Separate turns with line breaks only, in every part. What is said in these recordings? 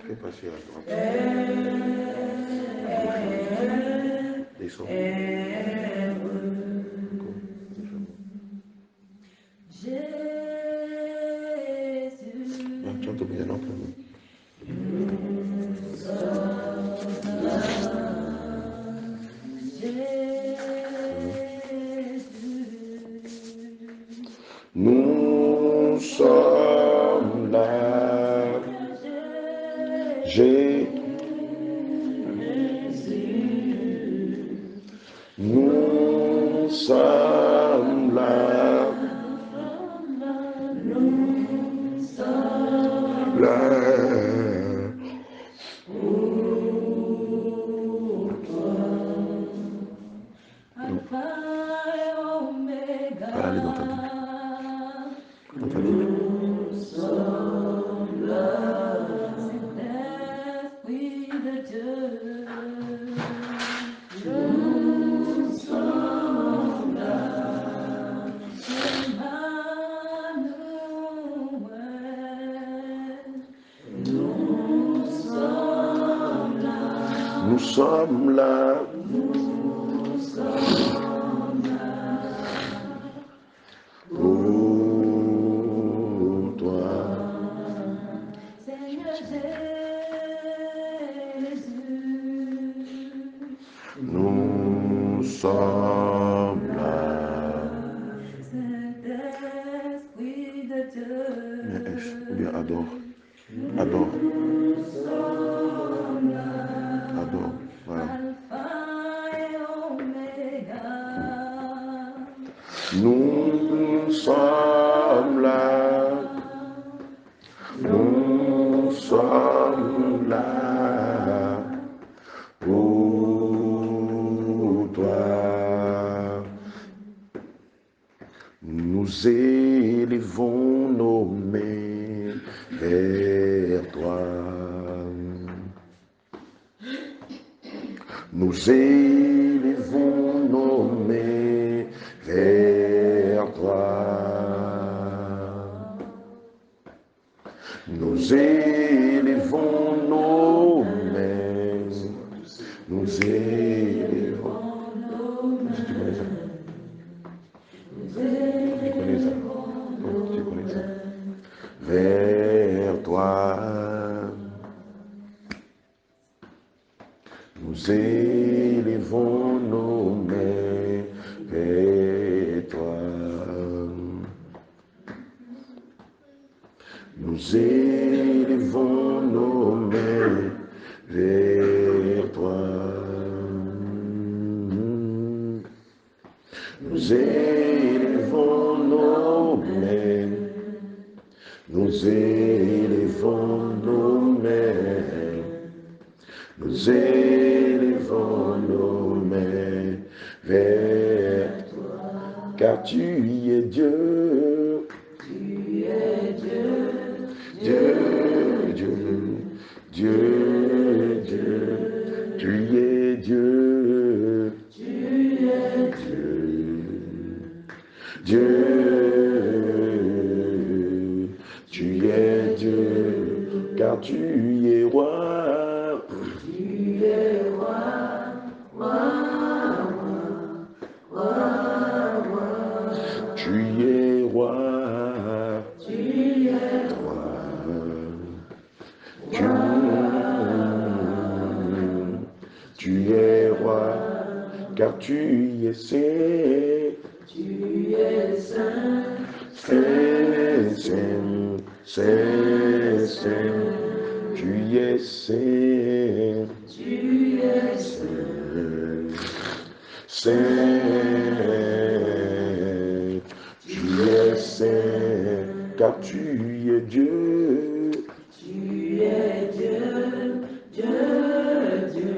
Fais passer à droite. À gauche. Descends. Encore. Bien, tu entends bien l'entraînement. Nous sommes là. Nous sommes là. Allez dans ta Bible. Dans ta Bible. Nous sommes là. Pour toi. Nous sommes là. Bien, adore. Adore. Adore. Voilà. Nous sommes là. Nous sommes là. Pour toi. Nous élevons nos mains vers toi. Nous élevons nos mains vers toi. Nous élevons nos mains. Nous élevons. Si tu connais ça. Tu connais ça. Tu connais ça. Vers toi. Nous élevons nos mains vers toi. Nous élevons nos mains vers toi. Nous élevons nos mains. Nous élevons nos mains. Nous élevons nos mains vers toi, car tu es Dieu. Tu es Dieu, Dieu, Dieu, Dieu, Dieu. Tu es Dieu. Tu es Dieu, Dieu. Tu es Dieu, car tu es roi. Tu es roi, roi, roi, roi. Tu es roi. Tu es roi. Tu es roi, car tu es saint. Tu es saint, saint, saint, saint, saint. Tu es saint. Tu es saint, saint. Tu es saint, car tu es Dieu. Tu es Dieu, Dieu, Dieu,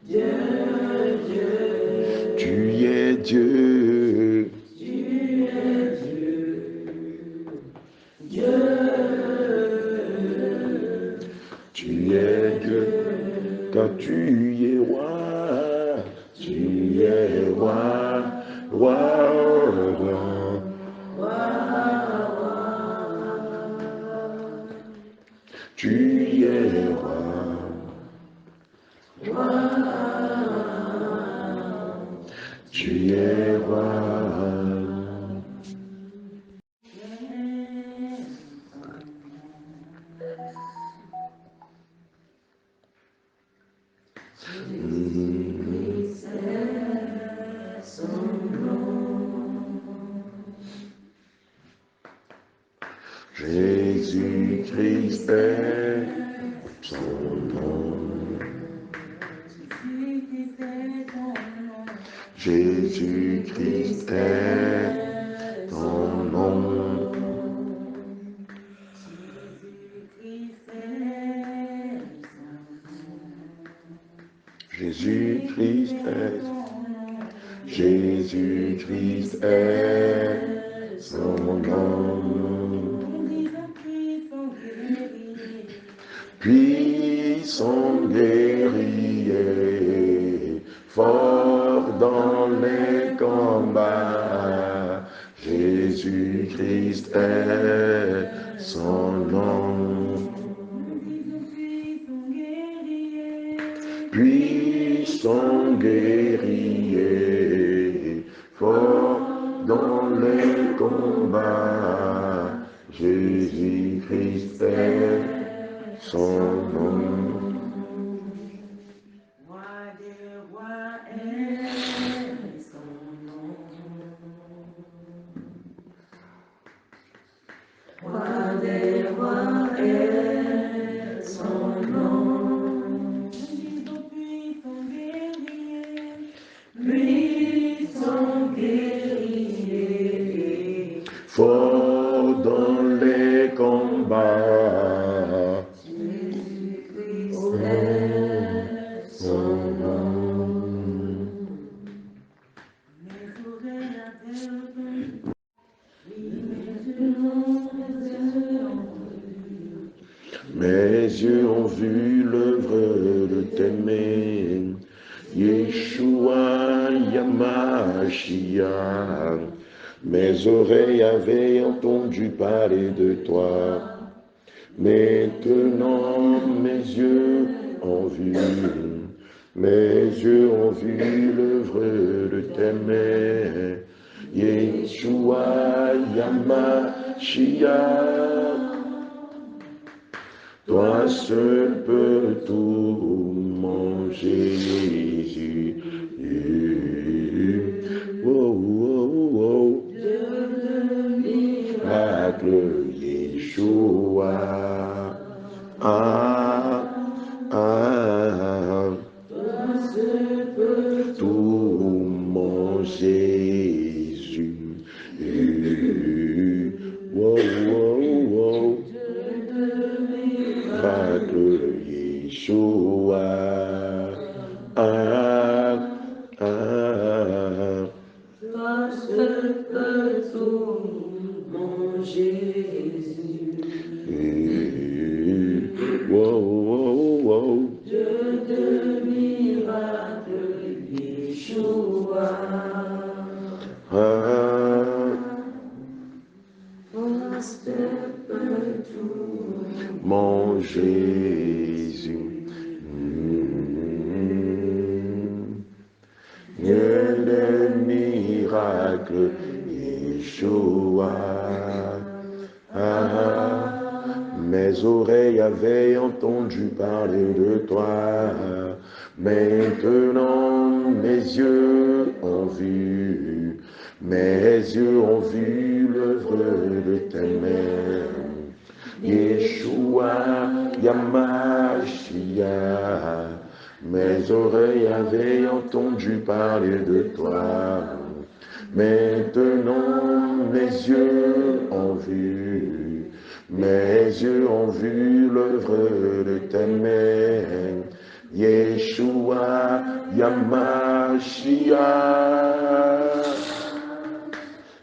Dieu, Dieu. Tu es Dieu. Tu es Dieu.
car tu es roi, tu es roi, roi, tu es roi, tu es roi. Jésus-Christ est son nom. Jésus-Christ est ton nom. Jésus-Christ est, Jésus-Christ est son nom. Puissant guerrier, fort dans les combats, Jésus-Christ est son nom. Puissant guerrier, fort dans les combats, Jésus-Christ est son nom.
Roi des rois est son nom. Roi des rois est son nom. Puissant guerrier,
Fort dans les combats,
Jésus-Christ est son nom. Mes oreilles avaient entendu, oui,
mes yeux ont vu l'œuvre de tes mains, Yeshua Yamashiach. Mes oreilles avaient entendu parler de toi. Maintenant mes yeux ont vu, l'œuvre de tes mains, Yeshua Yamashiach. Toi seul peux tout, mon Jésus. Oh, oh, oh. Miracle, Yeshua. Ah, ah.
toi seul peux
Tout, mon Jésus. Oh, oh, oh. Miracle, Yeshua. Ah, ah.
toi seul peux tout, mon Jésus.
Wow, wow, wow.
Dieu de miracle, Yeshua.
Ah,
Toi seul peux tout,
mon Jésus. Dieu de miracle, Yeshua. Ah, mes oreilles avaient entendu parler de toi. Maintenant mes yeux ont vu, l'œuvre de tes mains. Yeshua Yamashiach. Mes oreilles avaient entendu parler de toi. Maintenant mes yeux ont vu, l'œuvre de tes mains. Yeshua Yamashiach.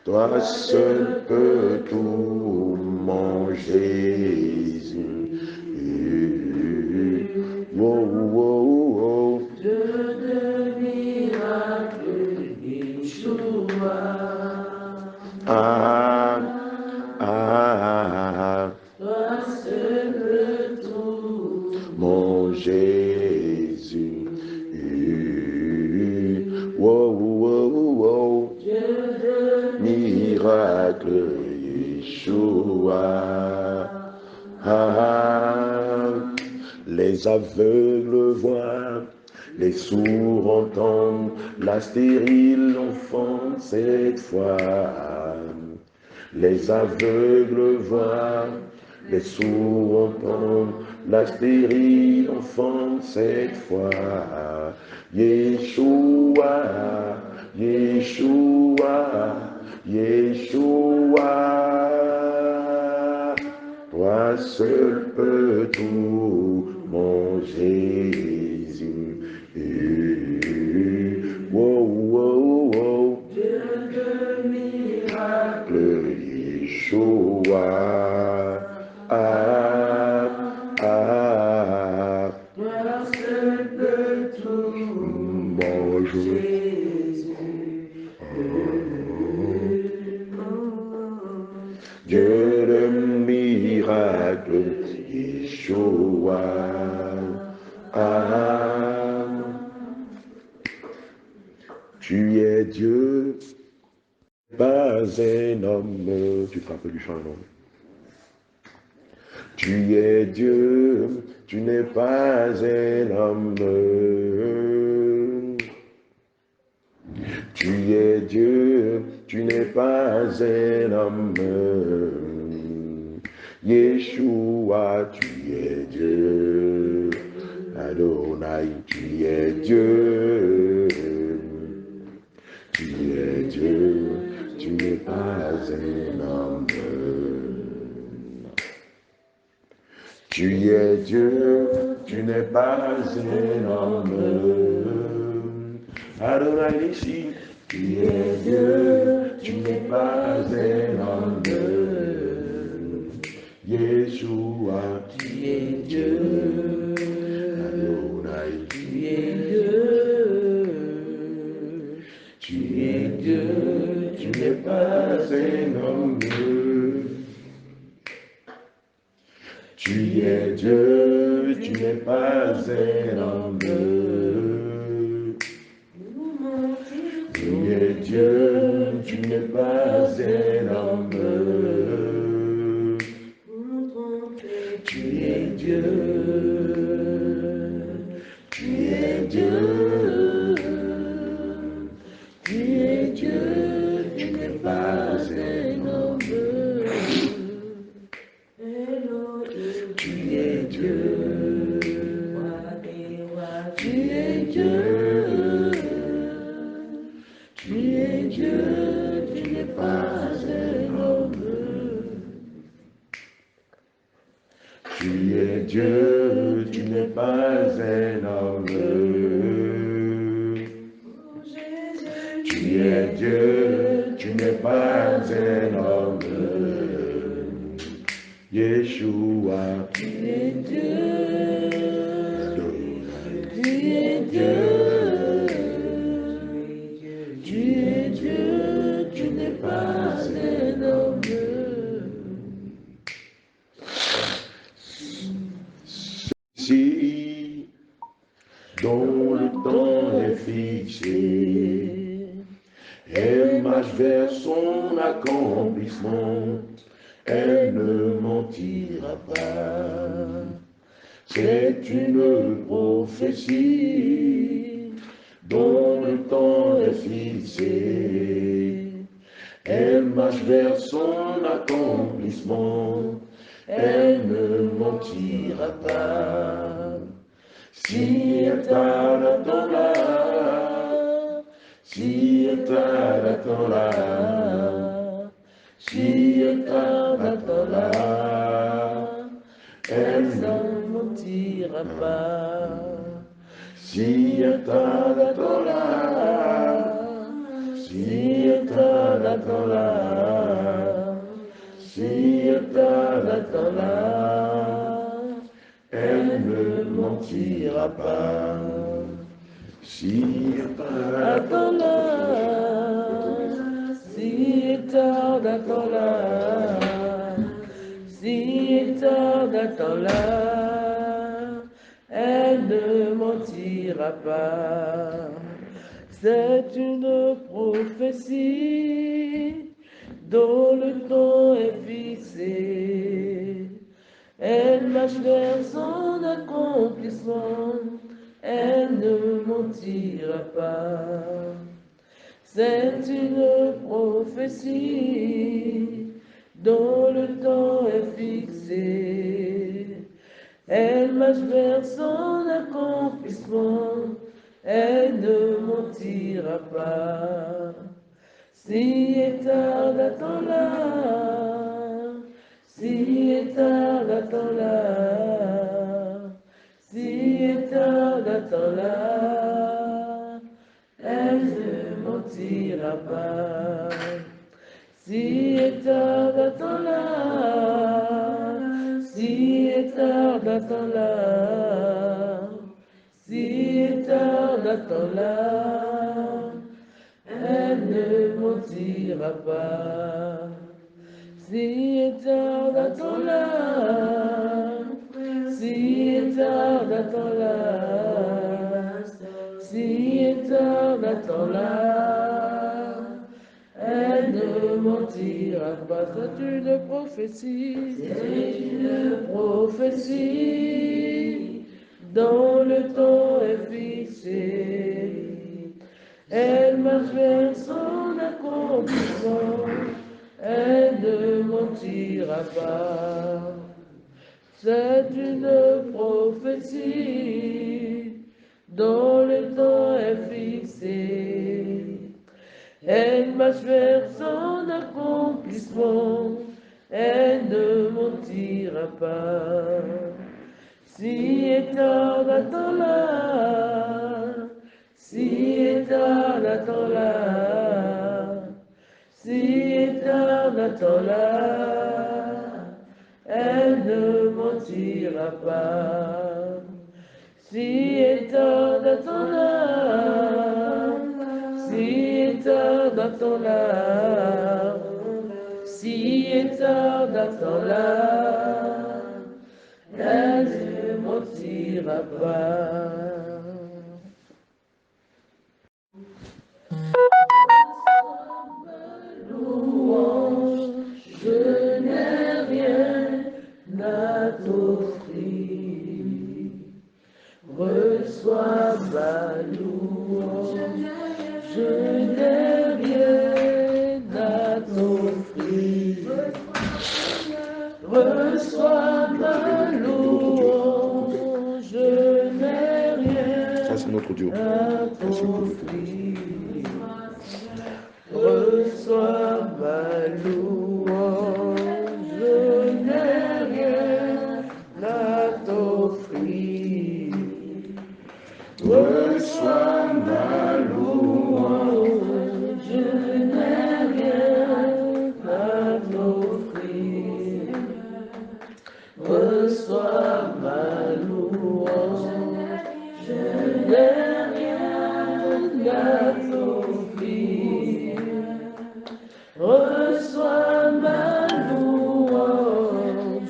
Toi seul peux tout, mon Jésus. Oh, oh, Ah, ah,
toi seul tout,
mon Jésus. Wow, wow, wow.
Dieu de
Miracle, Yeshua. Ah, les aveugles voient, les sourds entendent, la stérile enfant cette fois. Les aveugles voient, les sourds entendent, la stérile enfant cette fois. Yeshua, Yeshua, Yeshua. Toi seul peux tout, mon Jésus. Wow, wow, wow.
Dieu de miracle,
Le Yeshua. Ah, ah,
toi seul peux tout,
bonjour. Dieu de miracle, Yeshua. Ah, tu es Dieu, pas un homme. Tu te rappelles du chant, non? Tu es Dieu, tu n'es pas un homme. Tu es Dieu, tu n'es pas un homme. Yeshua, tu es Dieu. Adonai, tu es Dieu. Tu es Dieu, tu n'es pas un homme. Tu es Dieu, tu n'es pas un homme. Adonai ici, tu es Dieu, tu n'es pas un homme. Yeshua,
tu es Dieu,
Adonai,
tu es Dieu,
tu es Dieu, tu n'es pas un homme. Tu es Dieu, tu n'es pas un homme. Tu es Dieu, tu n'es pas un homme. Tu es Dieu, tu es Dieu. Tu es Dieu, tu n'es pas un homme. Tu es Dieu, tu es Dieu, tu es Dieu, tu n'es pas un homme. Tu es Dieu, tu n'es pas un homme. Tu es Dieu, tu n'es pas un homme. Yeshua,
tu es Dieu,
Adonai,
tu es Dieu, tu es Dieu, tu n'es pas un homme.
si dont le temps est fixé, elle marche vers son accomplissement, elle ne mentira pas. C'est une prophétie dont le temps est fixé. Elle marche vers son accomplissement, elle ne mentira pas. Si elle t'attend là, si elle t'attend là, si elle t'attend là, elle ne
mentira pas.
si elle t'attend là, si elle t'attend là, si elle t'attend là, elle ne mentira pas. Si elle
Attends là, si t'as attends-la. Si tarde, attends-la. Elle ne mentira pas. C'est une prophétie dont le temps est fixé. Elle marche vers son accomplissement. Elle ne mentira pas. C'est une prophétie dont le temps est fixé. Elle marche vers son accomplissement. Elle ne mentira pas. Si tarde, attends-la. Si tarde, attends-la. Si tarde, attends-la. Elle ne mentira pas. Si tarde, attends-la. Si tarde, attends-la. Si tarde, attends-la. Elle ne mentira pas. Si tarde, attends-la. Si tarde, attends-la. Si tarde, attends-la. Elle ne mentira pas. C'est une prophétie. C'est une prophétie dont le temps est fixé. Elle marche vers son accomplissement. Elle ne mentira pas. C'est une prophétie dont le temps est fixé. Elle marche vers son accomplissement. Elle ne mentira pas. Si tarde, attends-la. Si tarde, attends-la. Si tarde, attends-la. Elle ne mentira pas. Si tarde, attends-la. Si tarde, attends-la. Si tarde, attends-la. Elle ne mentira pas. Louange, je n'ai rien à t'offrir. Reçois ma louange, je n'ai rien à t'offrir. Reçois ma louange, je n'ai rien
Ça, c'est notre audio.
à t'offrir. Reçois ma louange, je n'ai rien à t'offrir. Reçois ma louange, je n'ai rien à t'offrir. Reçois ma louange, je n'ai rien à t'offrir. Reçois ma louange,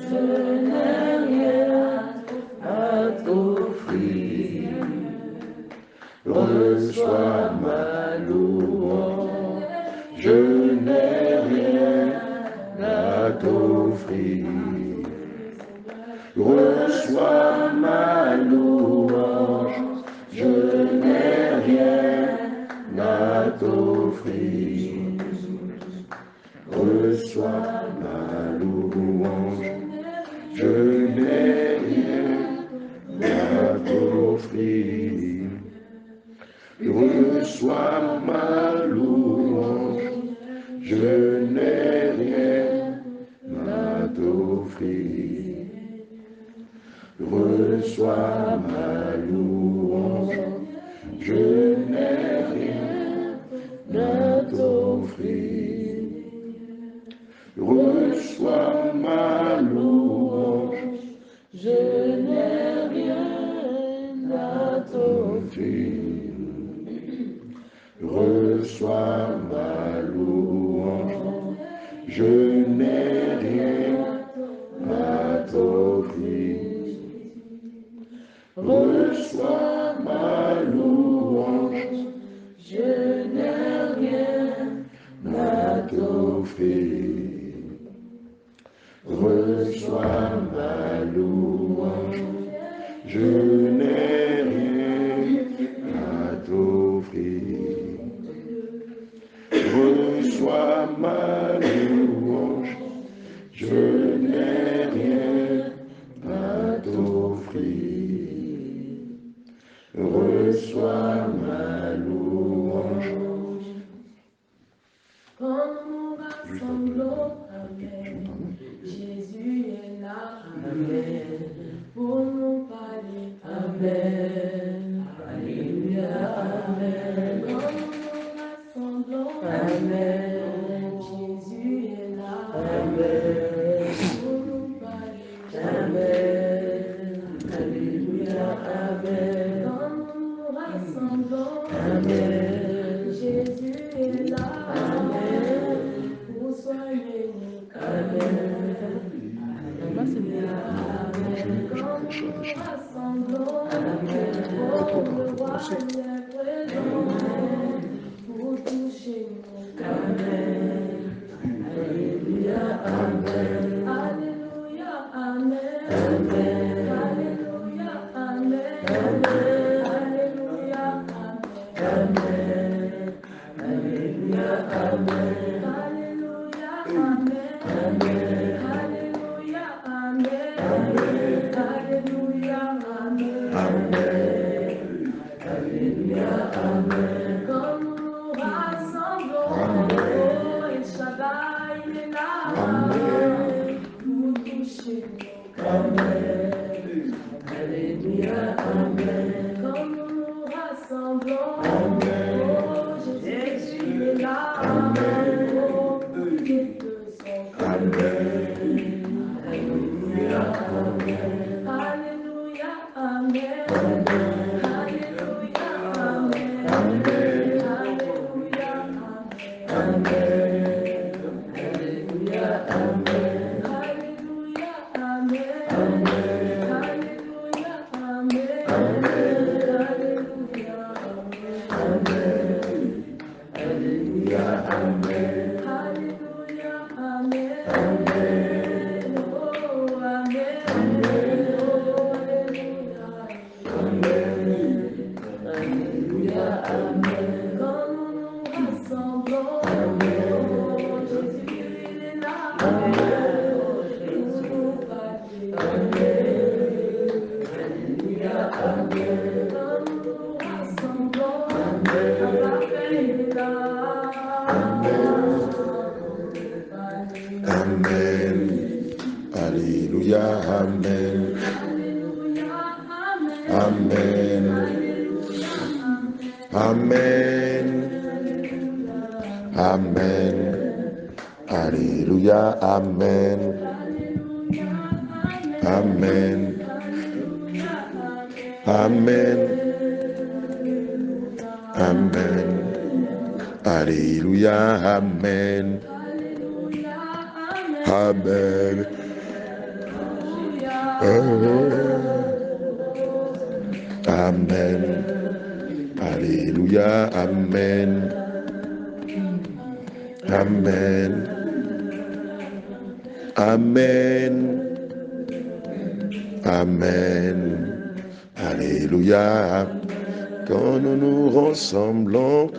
je n'ai rien à t'offrir. Reçois ma louange, je n'ai rien à t'offrir. Reçois ma louange, je n'ai rien à t'offrir. Reçois ma louange, je n'ai rien à t'offrir. Reçois ma louange, je n'ai rien à t'offrir. Reçois ma louange, je n'ai rien à t'offrir. Reçois ma louange, je n'ai rien à t'offrir. Reçois ma louange,
je n'ai rien à t'offrir. Reçois ma louange, je n'ai rien à t'offrir. Reçois ma louange, je n'ai rien à t'offrir. Reçois ma louange, je n'ai rien à t'offrir. Reçois ma louange.
Quand nous rassemblons, Amen. Jésus est là, Amen. Pour nous parler, Amen. Alléluia, Amen. Quand nous rassemblons, Amen. Jésus est là, Amen. Pour nous parler, Amen. Alléluia, Amen. Quand nous rassemblons, Amen. Jésus est là, Amen. Pour soigner nous, Amen. Quand nous rassemblons, Amen. Oh, le roi est présent pour toucher nous, Amen. Alléluia, Amen. Alléluia, Amen. Alléluia, Amen. Alléluia, Amen. Alléluia, Amen. Alléluia, Amen. Alléluia, Amen. Alléluia, Amen. Alléluia, Amen. Quand nous nous rassemblons, oh, El Shaddai est là, Amen. Pour toucher nos Amen. Alléluia, Amen. Quand nous nous rassemblons, oh, Jésus est là, Amen. Oh, pour qu'il te son Amen. Alléluia, Amen. Alléluia, Amen. Alléluia, Amen. Alléluia, Amen. Alléluia, Amen. Alléluia, Amen. Alléluia, Amen. Alléluia, Amen. Alléluia, Amen. Oh, Amen. Oh, Alléluia. Alléluia, Amen. Quand nous nous rassemblons, oh, Jésus est là, Amen. Pour nous parler, Amen. Alléluia, Amen. Quand nous nous rassemblons, Papa est là,
Amen. Alléluia, Amen. Amen. Amen. Amen. Alléluia, Amen. Amen. Amen. Amen. Alléluia, Amen. Amen. Amen. Alléluia, Amen. Amen. Amen. Amen. Alléluia. Quand nous nous rassemblons,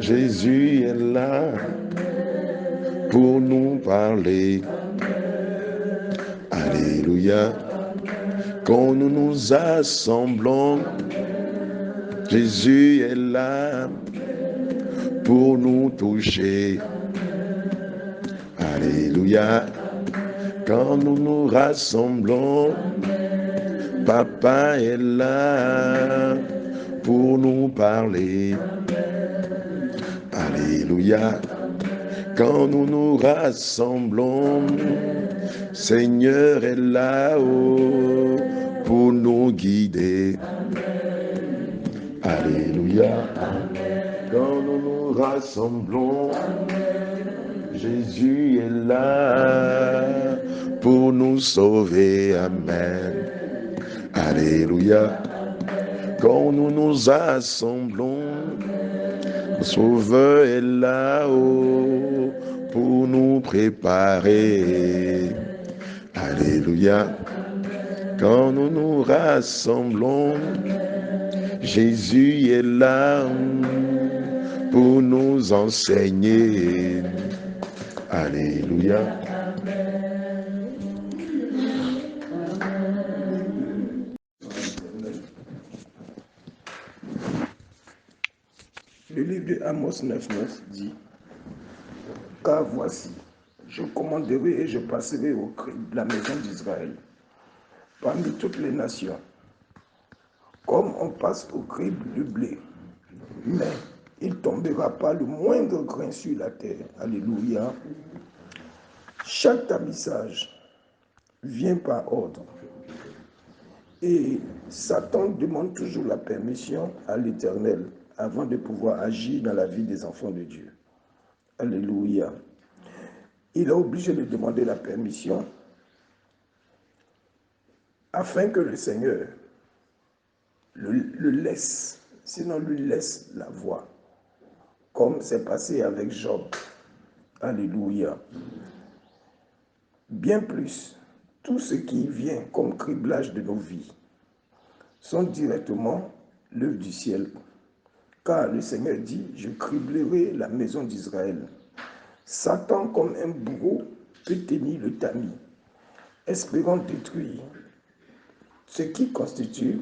Jésus est là pour nous parler. Alléluia. Quand nous nous assemblons, Jésus est là pour nous toucher. Alléluia. Quand nous nous rassemblons, Papa est là pour nous parler. Alléluia. Quand nous nous rassemblons, Seigneur est là-haut pour nous guider. Alléluia. Quand nous nous rassemblons, Jésus est là pour nous sauver. Amen. Alléluia. Quand nous nous assemblons, le Sauveur est là-haut pour nous préparer. Alléluia. Quand nous nous rassemblons, Jésus est là pour nous enseigner. Alléluia.
Le livre de Amos 9,9 dit: Car voici, je commanderai et je passerai au cri de la maison d'Israël parmi toutes les nations, comme on passe au crible du blé, mais il ne tombera pas le moindre grain sur la terre. Alléluia. Chaque tamissage vient par ordre. Et Satan demande toujours la permission à l'Éternel avant de pouvoir agir dans la vie des enfants de Dieu. Alléluia. Il est obligé de demander la permission afin que le Seigneur le laisse, sinon lui laisse la voie, comme c'est passé avec Job. Alléluia. Bien plus, tout ce qui vient comme criblage de nos vies sont directement l'œuvre du ciel. Car le Seigneur dit: je criblerai la maison d'Israël. Satan, comme un bourreau, peut tenir le tamis, espérant détruire ce qui constitue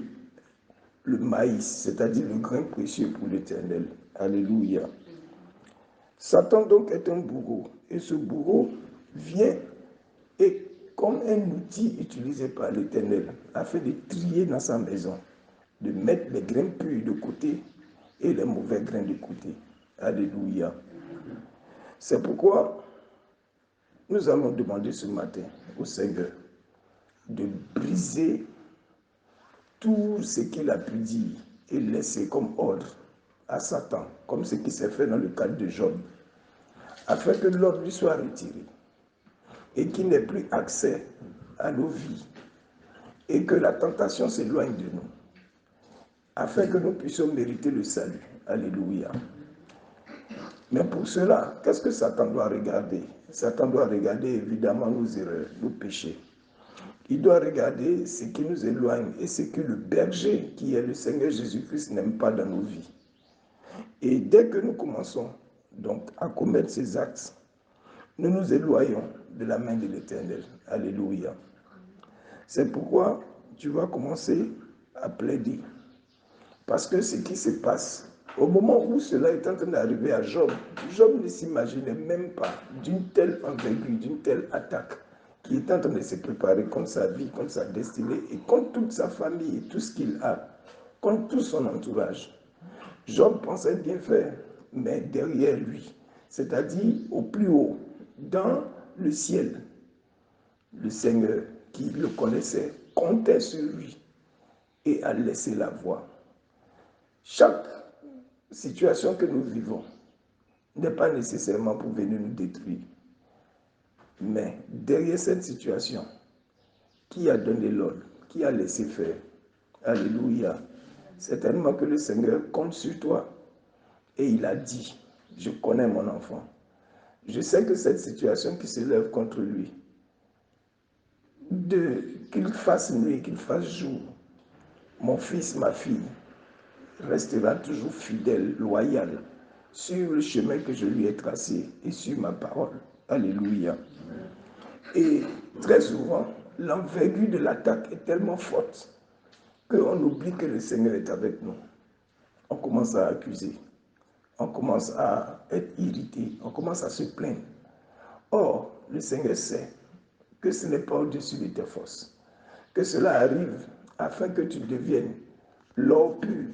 le maïs, c'est-à-dire le grain précieux pour l'Éternel. Alléluia. Satan donc est un bourreau, et ce bourreau vient et comme un outil utilisé par l'Éternel afin de trier dans sa maison, de mettre les grains purs de côté et les mauvais grains de côté. Alléluia. C'est pourquoi nous allons demander ce matin au Seigneur de briser tout ce qu'il a pu dire et laisser comme ordre à Satan, comme ce qui s'est fait dans le cadre de Job, afin que l'ordre lui soit retiré et qu'il n'ait plus accès à nos vies et que la tentation s'éloigne de nous, afin que nous puissions mériter le salut. Alléluia. Mais pour cela, qu'est-ce que Satan doit regarder? Satan doit regarder évidemment nos erreurs, nos péchés. Il doit regarder ce qui nous éloigne et ce que le berger, qui est le Seigneur Jésus-Christ, n'aime pas dans nos vies. Et dès que nous commençons donc à commettre ces actes, nous nous éloignons de la main de l'Éternel. Alléluia. C'est pourquoi tu vas commencer à plaider. Parce que ce qui se passe, au moment où cela est en train d'arriver à Job, Job ne s'imaginait même pas d'une telle envergure, d'une telle attaque qui est en train de se préparer contre sa vie, contre sa destinée et contre toute sa famille et tout ce qu'il a, contre tout son entourage. Job pensait bien faire, mais derrière lui, c'est-à-dire au plus haut, dans le ciel, le Seigneur qui le connaissait comptait sur lui et a laissé la voie. Chaque situation que nous vivons n'est pas nécessairement pour venir nous détruire. Mais derrière cette situation, qui a donné l'ordre, qui a laissé faire? Alléluia. Certainement que le Seigneur compte sur toi. Et il a dit: je connais mon enfant. Je sais que cette situation qui se lève contre lui, qu'il fasse nuit, qu'il fasse jour, mon fils, ma fille, restera toujours fidèle, loyal, sur le chemin que je lui ai tracé et sur ma parole. Alléluia. Et très souvent, l'envergure de l'attaque est tellement forte qu'on oublie que le Seigneur est avec nous. On commence à accuser, on commence à être irrité, on commence à se plaindre. Or, le Seigneur sait que ce n'est pas au-dessus de tes forces, que cela arrive afin que tu deviennes l'or pur.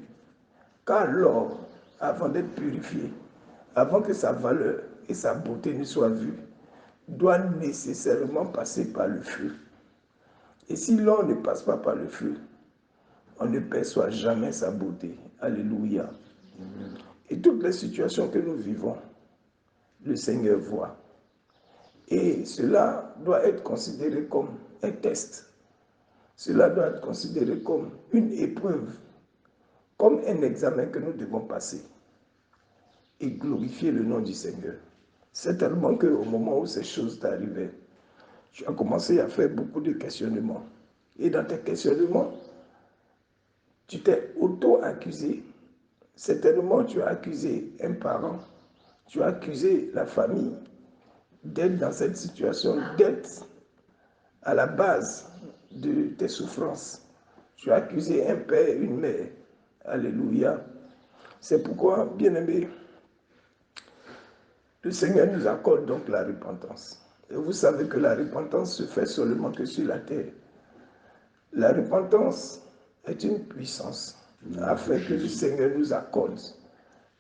Car l'or, avant d'être purifié, avant que sa valeur et sa beauté ne soient vues, doit nécessairement passer par le feu. Et si l'or ne passe pas par le feu, on ne perçoit jamais sa beauté. Alléluia. Et toutes les situations que nous vivons, le Seigneur voit. Et cela doit être considéré comme un test. Cela doit être considéré comme une épreuve, comme un examen que nous devons passer et glorifier le nom du Seigneur. Certainement qu'au moment où ces choses t'arrivaient, tu as commencé à faire beaucoup de questionnements. Et dans tes questionnements, tu t'es auto-accusé. Certainement, tu as accusé un parent, tu as accusé la famille d'être dans cette situation, d'être à la base de tes souffrances. Tu as accusé un père, une mère. Alléluia. C'est pourquoi, bien-aimés, le Seigneur nous accorde donc la repentance. Et vous savez que la repentance se fait seulement que sur la terre. La repentance est une puissance afin que le Seigneur nous accorde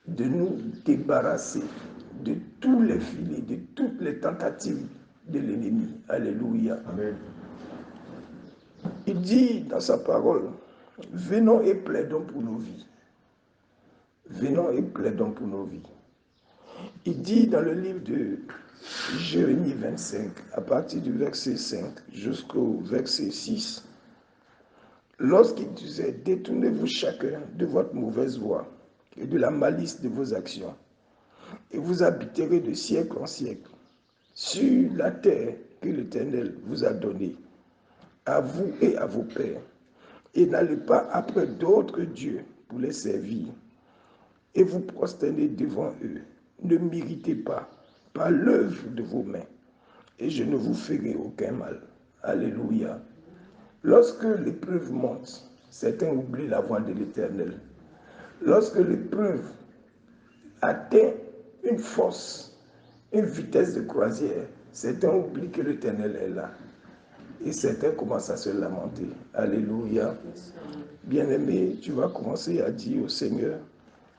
de nous débarrasser de tous les filets, de toutes les tentatives de l'ennemi. Alléluia.
Amen.
Il dit dans sa parole, venons et plaidons pour nos vies. Venons et plaidons pour nos vies. Il dit dans le livre de Jérémie 25, à partir du verset 5 jusqu'au verset 6, lorsqu'il disait, détournez-vous chacun de votre mauvaise voie et de la malice de vos actions, et vous habiterez de siècle en siècle sur la terre que l'Éternel vous a donnée, à vous et à vos pères, et n'allez pas après d'autres dieux pour les servir, et vous prosternez devant eux. Ne m'irritez pas par l'œuvre de vos mains, et je ne vous ferai aucun mal. Alléluia. Lorsque l'épreuve monte, certains oublient la voix de l'Éternel. Lorsque l'épreuve atteint une force, une vitesse de croisière, certains oublient que l'Éternel est là. Et certains commencent à se lamenter. Alléluia. Bien-aimé, tu vas commencer à dire au Seigneur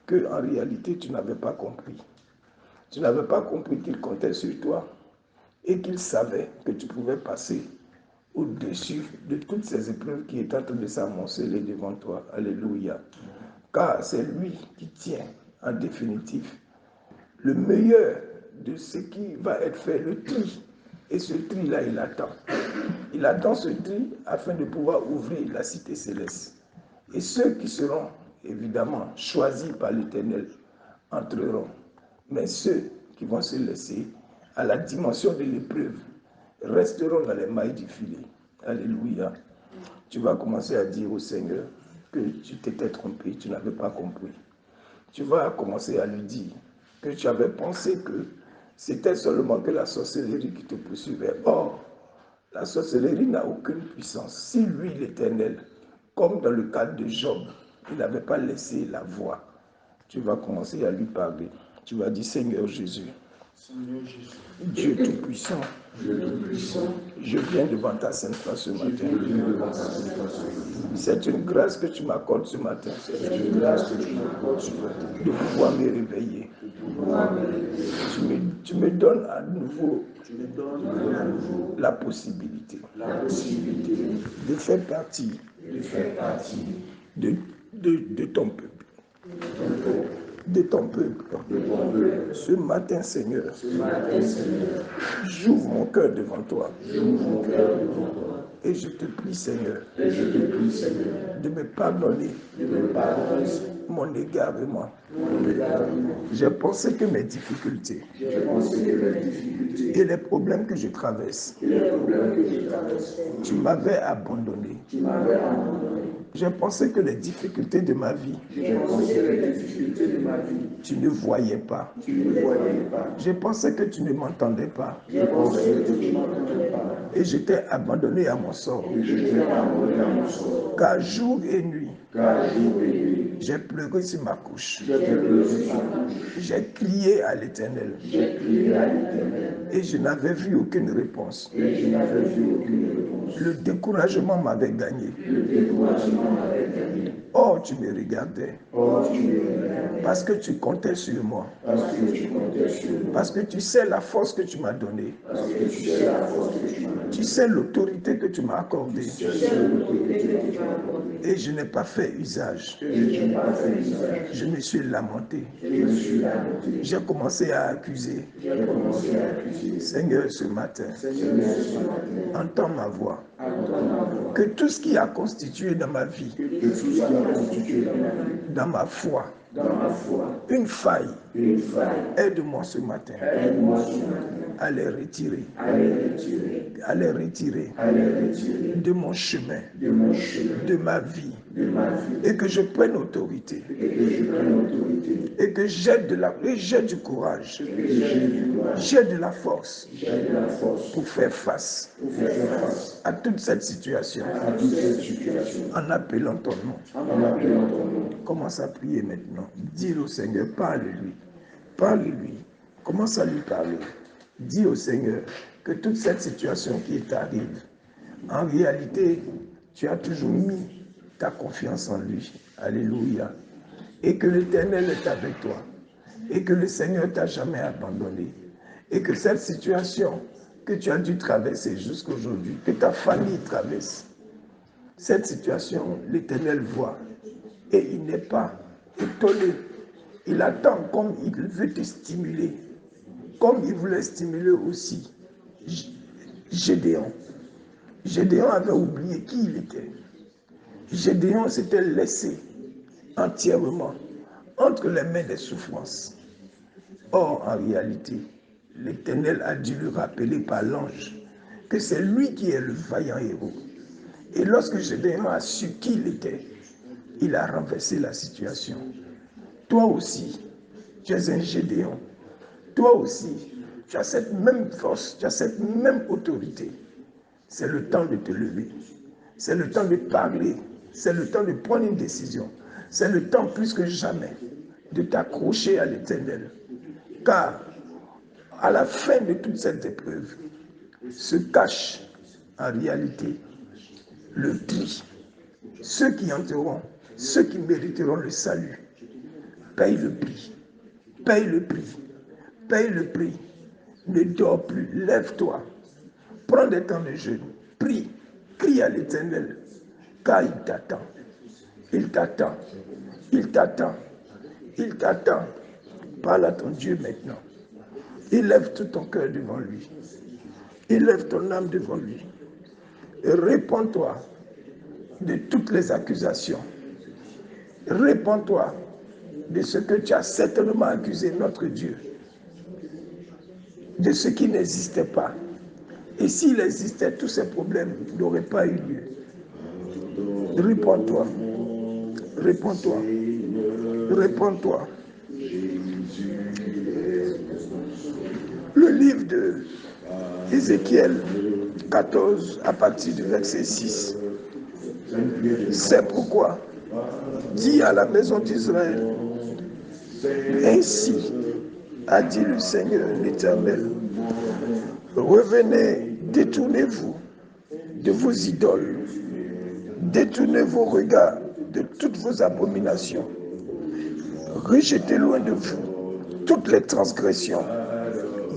qu'en réalité, tu n'avais pas compris. Tu n'avais pas compris qu'il comptait sur toi et qu'il savait que tu pouvais passer au-dessus de toutes ces épreuves qui étaient en train de s'amonceler devant toi. Alléluia. Car c'est lui qui tient en définitive le meilleur de ce qui va être fait, le tri. Et ce tri-là, il attend. Il attend ce tri afin de pouvoir ouvrir la cité céleste. Et ceux qui seront évidemment choisis par l'Éternel entreront. Mais ceux qui vont se laisser à la dimension de l'épreuve resteront dans les mailles du filet. Alléluia. Tu vas commencer à dire au Seigneur que tu t'étais trompé, tu n'avais pas compris. Tu vas commencer à lui dire que tu avais pensé que c'était seulement que la sorcellerie qui te poursuivait. Or, la sorcellerie n'a aucune puissance. Si lui, l'Éternel, comme dans le cadre de Job, il n'avait pas laissé la voix, tu vas commencer à lui parler. Tu vas dire, Seigneur Jésus, Dieu Tout-Puissant, je viens devant ta sainte face ce matin. C'est une grâce que tu m'accordes ce matin. De pouvoir me réveiller. Tu me donnes à nouveau la possibilité de faire partie de ton peuple. De ton peuple. Ce matin, Seigneur, j'ouvre mon cœur devant toi. Et je te prie, Seigneur, de me pardonner mon égarement. J'ai pensé que mes difficultés et les problèmes que je traverse, tu m'avais abandonné. J'ai pensé que les difficultés de ma vie, tu ne voyais pas. J'ai pensé que tu ne m'entendais pas. Et je t'ai abandonné à mon sort. Car jour et nuit, j'ai pleuré sur ma couche. J'ai crié à l'Éternel. Et je n'avais vu aucune réponse. Le découragement m'avait gagné. Oh, tu me regardais. Parce que tu comptais sur moi. Parce que tu sais la force que tu m'as donnée. Tu sais l'autorité que tu m'as accordée. Et je n'ai pas fait fait usage. Je me suis lamenté. J'ai commencé à accuser. Seigneur, ce matin, entends ma voix. Que tout ce qui a constitué dans ma vie, dans ma foi, une faille, aide-moi ce matin à les retirer, de mon chemin, de ma vie, et que je prenne autorité, et que j'ai du courage, j'ai de la force pour faire face à toute cette situation en appelant ton nom. Commence à prier maintenant. Dis au Seigneur, parle-lui, commence à lui parler. Dis au Seigneur que toute cette situation qui t'arrive, en réalité, tu as toujours mis ta confiance en lui. Alléluia. Et que l'Éternel est avec toi. Et que le Seigneur t'a jamais abandonné. Et que cette situation que tu as dû traverser jusqu'aujourd'hui, que ta famille traverse, cette situation, l'Éternel voit. Et il n'est pas étonné. Il attend comme il veut te stimuler. Comme il voulait stimuler aussi Gédéon. Gédéon avait oublié qui il était. Gédéon s'était laissé entièrement entre les mains des souffrances. Or, en réalité, l'Éternel a dû lui rappeler par l'ange que c'est lui qui est le vaillant héros. Et lorsque Gédéon a su qui il était, il a renversé la situation. Toi aussi, tu es un Gédéon. Toi aussi, tu as cette même force, tu as cette même autorité. C'est le temps de te lever. C'est le temps de parler. C'est le temps de prendre une décision. C'est le temps plus que jamais de t'accrocher à l'Éternel. Car à la fin de toute cette épreuve se cache en réalité le prix. Ceux qui entreront, ceux qui mériteront le salut, payent le prix. Paye le prix. Paye le prix. Ne dors plus. Lève-toi. Prends des temps de jeûne. Prie. Crie à l'Éternel. Car il t'attend. Il t'attend. Il t'attend. Il t'attend. Parle à ton Dieu maintenant. Élève tout ton cœur devant lui. Élève ton âme devant lui. Et réponds-toi de toutes les accusations. Réponds-toi de ce que tu as certainement accusé notre Dieu. De ce qui n'existait pas. Et s'il existait, tous ces problèmes n'auraient pas eu lieu. Réponds-toi. Réponds-toi. Réponds-toi. Le livre de Ézéchiel 14, à partir du verset 6. C'est pourquoi, dis à la maison d'Israël, ainsi a dit le Seigneur l'Éternel, revenez, détournez-vous de vos idoles, détournez vos regards de toutes vos abominations, rejetez loin de vous toutes les transgressions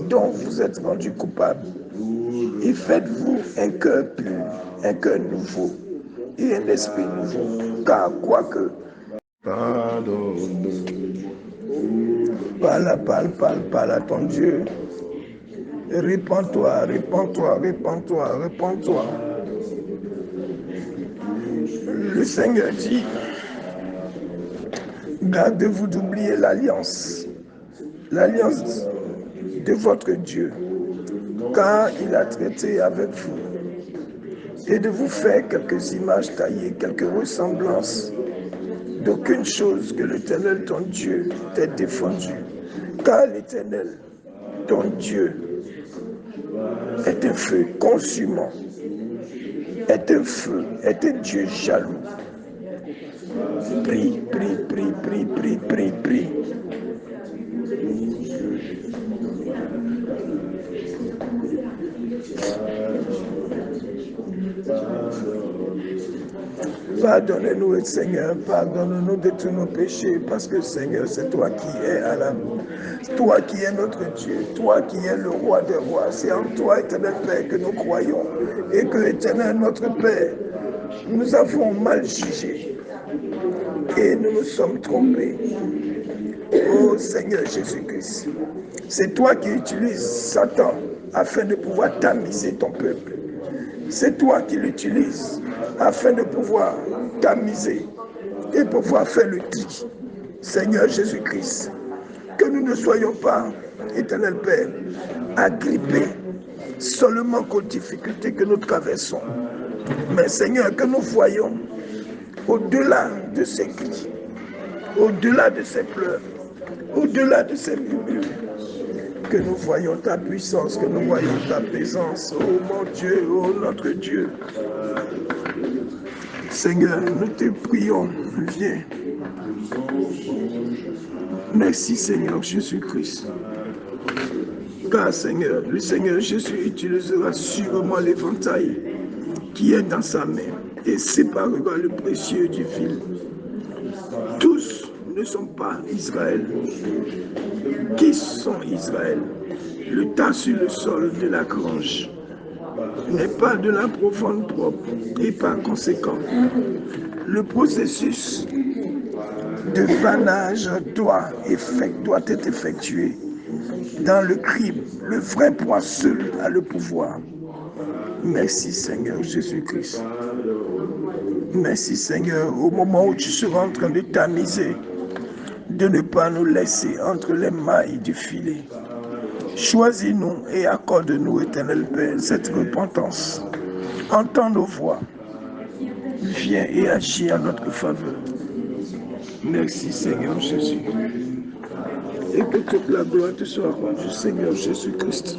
dont vous êtes rendus coupables, et faites-vous un cœur pur, un cœur nouveau, et un esprit nouveau, car quoique parle à ton Dieu. Répands-toi, répands-toi, répands-toi, répands-toi. Le Seigneur dit, gardez-vous d'oublier l'alliance de votre Dieu, car il a traité avec vous, et de vous faire quelques images taillées, quelques ressemblances, d'aucune chose que l'Éternel, ton Dieu, t'ait défendu. Car l'Éternel, ton Dieu, est un feu consumant, est un feu, est un Dieu jaloux. Prie, prie, prie, prie, prie, prie, prie. Pardonne-nous, Seigneur, pardonne-nous de tous nos péchés, parce que, Seigneur, c'est toi qui es à l'amour. Toi qui es notre Dieu, toi qui es le roi des rois. C'est en toi, éternel Père, que nous croyons. Et que, éternel notre Père, nous avons mal jugé. Et nous nous sommes trompés. Oh Seigneur Jésus-Christ, c'est toi qui utilises Satan afin de pouvoir tamiser ton peuple. C'est toi qui l'utilises afin de pouvoir tamiser et pouvoir faire le tri. Seigneur Jésus-Christ, que nous ne soyons pas, éternel Père, agrippés seulement qu'aux difficultés que nous traversons. Mais Seigneur, que nous voyons au-delà de ces cris, au-delà de ces pleurs, au-delà de ces murmures, que nous voyons ta puissance, que nous voyons ta présence. Oh mon Dieu, oh notre Dieu. Seigneur, nous te prions, viens. Merci Seigneur Jésus-Christ. Car Seigneur, le Seigneur Jésus utilisera sûrement l'éventail qui est dans sa main et séparera le précieux du fil. Tous ne sont pas Israël. Qui sont Israël? Le tas sur le sol de la grange n'est pas de la profonde propre et par conséquent, le processus de fanage doit être effectué dans le crible. Le vrai poids seul a le pouvoir. Merci Seigneur Jésus-Christ. Merci Seigneur, au moment où tu seras en train de tamiser, de ne pas nous laisser entre les mailles du filet. Choisis-nous et accorde-nous, éternel Père, cette repentance. Entends nos voix. Viens et agis à notre faveur. Merci Seigneur Jésus. Et que toute la gloire te soit rendue, Seigneur Jésus-Christ.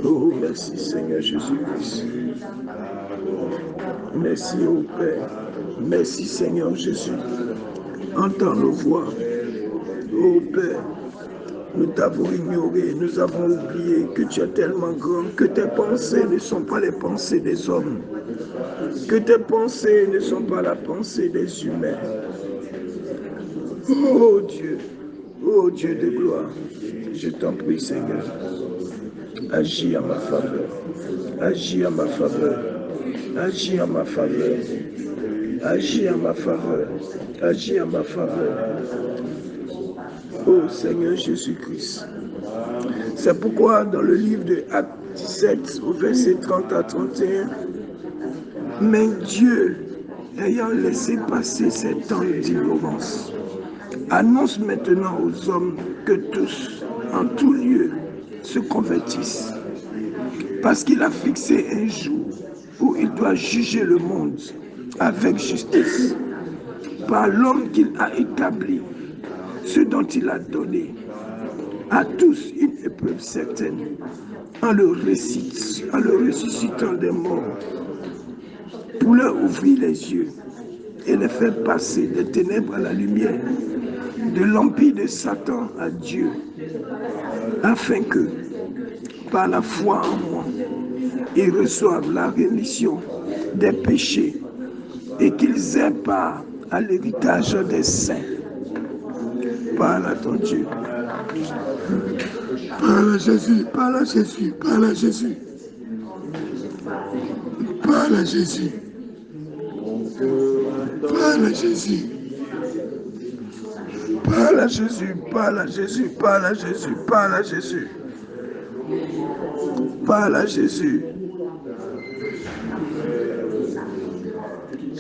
Oh, merci Seigneur Jésus-Christ. Merci au Père. Merci Seigneur Jésus. Entends nos voix. Oh Père, nous t'avons ignoré, nous avons oublié que tu es tellement grand, que tes pensées ne sont pas les pensées des hommes, que tes pensées ne sont pas la pensée des humains. Oh Dieu de gloire, je t'en prie Seigneur, agis à ma faveur, agis à ma faveur, agis à ma faveur, agis à ma faveur, agis à ma faveur. Oh Seigneur Jésus-Christ. C'est pourquoi dans le livre de Actes 17, au verset 30 à 31, mais Dieu, ayant laissé passer ces temps d'ignorance, annonce maintenant aux hommes que tous, en tout lieu, se convertissent. Parce qu'il a fixé un jour où il doit juger le monde avec justice, par l'homme qu'il a établi, ce dont il a donné à tous une épreuve certaine, en le ressuscitant des morts, pour leur ouvrir les yeux et les faire passer des ténèbres à la lumière, de l'empire de Satan à Dieu, afin que, par la foi en moi, ils reçoivent la rémission des péchés et qu'ils aient part à l'héritage des saints. Parle à ton Dieu. Parle à Jésus, parle à Jésus, parle à Jésus. Parle à Jésus. Parle à Jésus. Parle à Jésus, parle à Jésus, parle à Jésus, parle à Jésus. Parle à Jésus.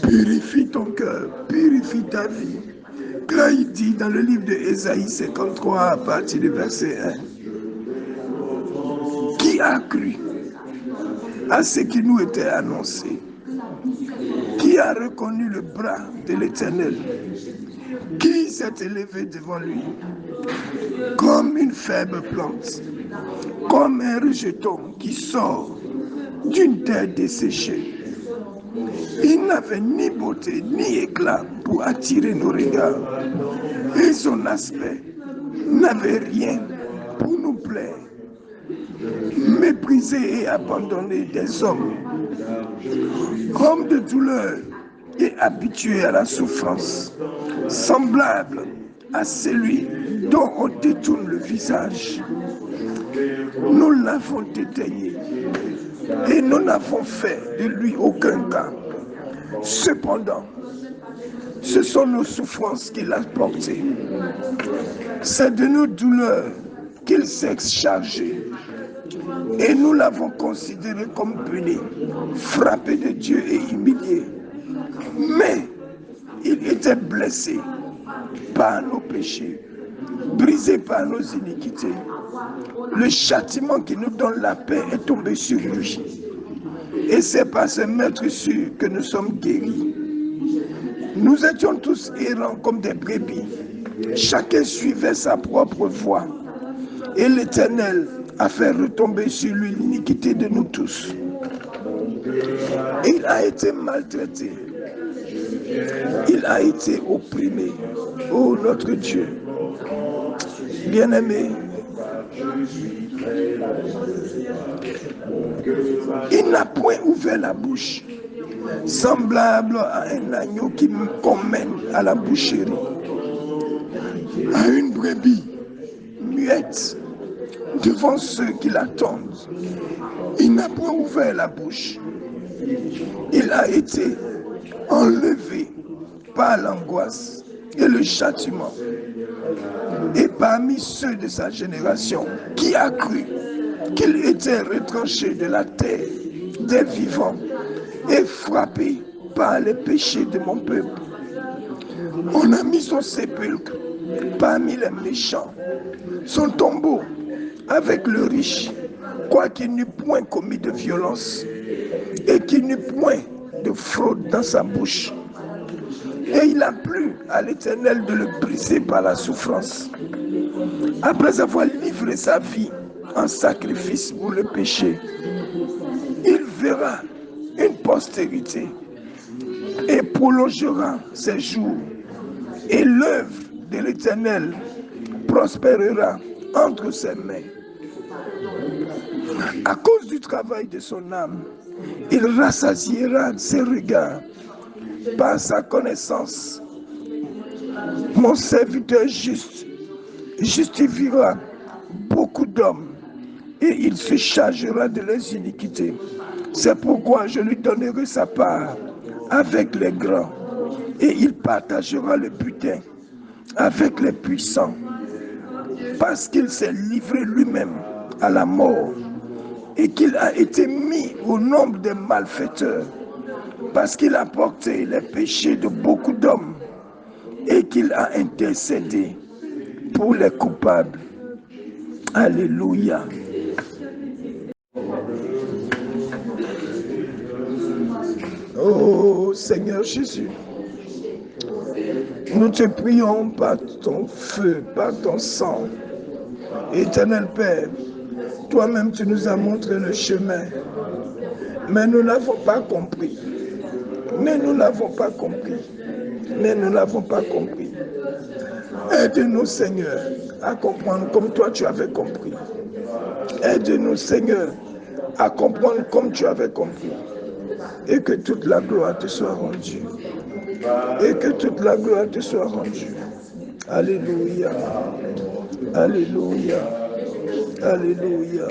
Purifie ton cœur, purifie ta vie. Car il dit dans le livre de Ésaïe 53 à partir du verset 1, qui a cru à ce qui nous était annoncé? Qui a reconnu le bras de l'Éternel? Qui s'est élevé devant lui comme une faible plante, comme un rejeton qui sort d'une terre desséchée? Il n'avait ni beauté ni éclat pour attirer nos regards, et son aspect n'avait rien pour nous plaire. méprisé et abandonné des hommes, homme de douleur et habitué à la souffrance, semblable à celui dont on détourne le visage. Nous l'avons dédaigné et nous n'avons fait de lui aucun cas. Cependant, ce sont nos souffrances qu'il a portées. C'est de nos douleurs qu'il s'est chargé. Et nous l'avons considéré comme puni, frappé de Dieu et humilié. Mais il était blessé par nos péchés, brisé par nos iniquités. Le châtiment qui nous donne la paix est tombé sur lui. Et c'est par ce maître sûr que nous sommes guéris. Nous étions tous errants comme des brebis. Chacun suivait sa propre voie. Et l'Éternel a fait retomber sur lui l'iniquité de nous tous. Il a été maltraité. Il a été opprimé. Oh notre Dieu, bien-aimé, il n'a point ouvert la bouche, semblable à un agneau qu'on mène à la boucherie, à une brebis muette devant ceux qui l'attendent. Il n'a point ouvert la bouche. Il a été enlevé par l'angoisse et le châtiment. Et parmi ceux de sa génération, qui a cru qu'il était retranché de la terre des vivants et frappé par les péchés de mon peuple. On a mis son sépulcre parmi les méchants, son tombeau avec le riche, quoiqu'il n'eût point commis de violence et qu'il n'eût point de fraude dans sa bouche. Et il a plu à l'Éternel de le briser par la souffrance. Après avoir livré sa vie en sacrifice pour le péché, il verra une postérité et prolongera ses jours. Et l'œuvre de l'Éternel prospérera entre ses mains. À cause du travail de son âme, il rassasiera ses regards par sa connaissance. Mon serviteur juste justifiera beaucoup d'hommes et il se chargera de leurs iniquités. C'est pourquoi je lui donnerai sa part avec les grands et il partagera le butin avec les puissants, parce qu'il s'est livré lui-même à la mort et qu'il a été mis au nombre des malfaiteurs, parce qu'il a porté les péchés de beaucoup d'hommes et qu'il a intercédé pour les coupables. Alléluia. Oh Seigneur Jésus, nous te prions par ton feu, par ton sang. Éternel Père, toi-même tu nous as montré le chemin, mais nous n'avons pas compris. Nous n'avons pas compris. Aide-nous Seigneur à comprendre comme toi tu avais compris. Aide-nous Seigneur à comprendre comme tu avais compris. Et que toute la gloire te soit rendue. Alléluia. Alléluia. Alléluia.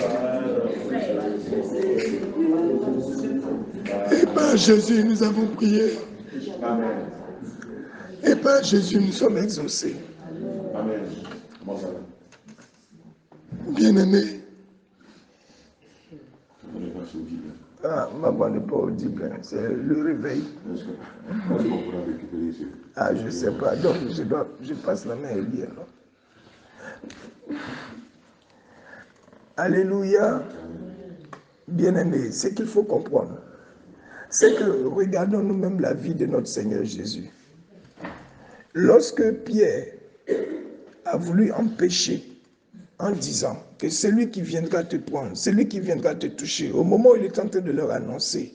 Et par Jésus, nous avons prié. Et par Jésus, nous sommes exaucés. Bien-aimés. Ah, ma voix n'est pas audible, c'est le réveil. Ah, je ne sais pas, donc je passe la main à lui alors. Alléluia. Bien-aimés, ce qu'il faut comprendre, c'est que regardons nous-mêmes la vie de notre Seigneur Jésus. Lorsque Pierre a voulu empêcher en disant que celui qui viendra te prendre, celui qui viendra te toucher, au moment où il est en train de leur annoncer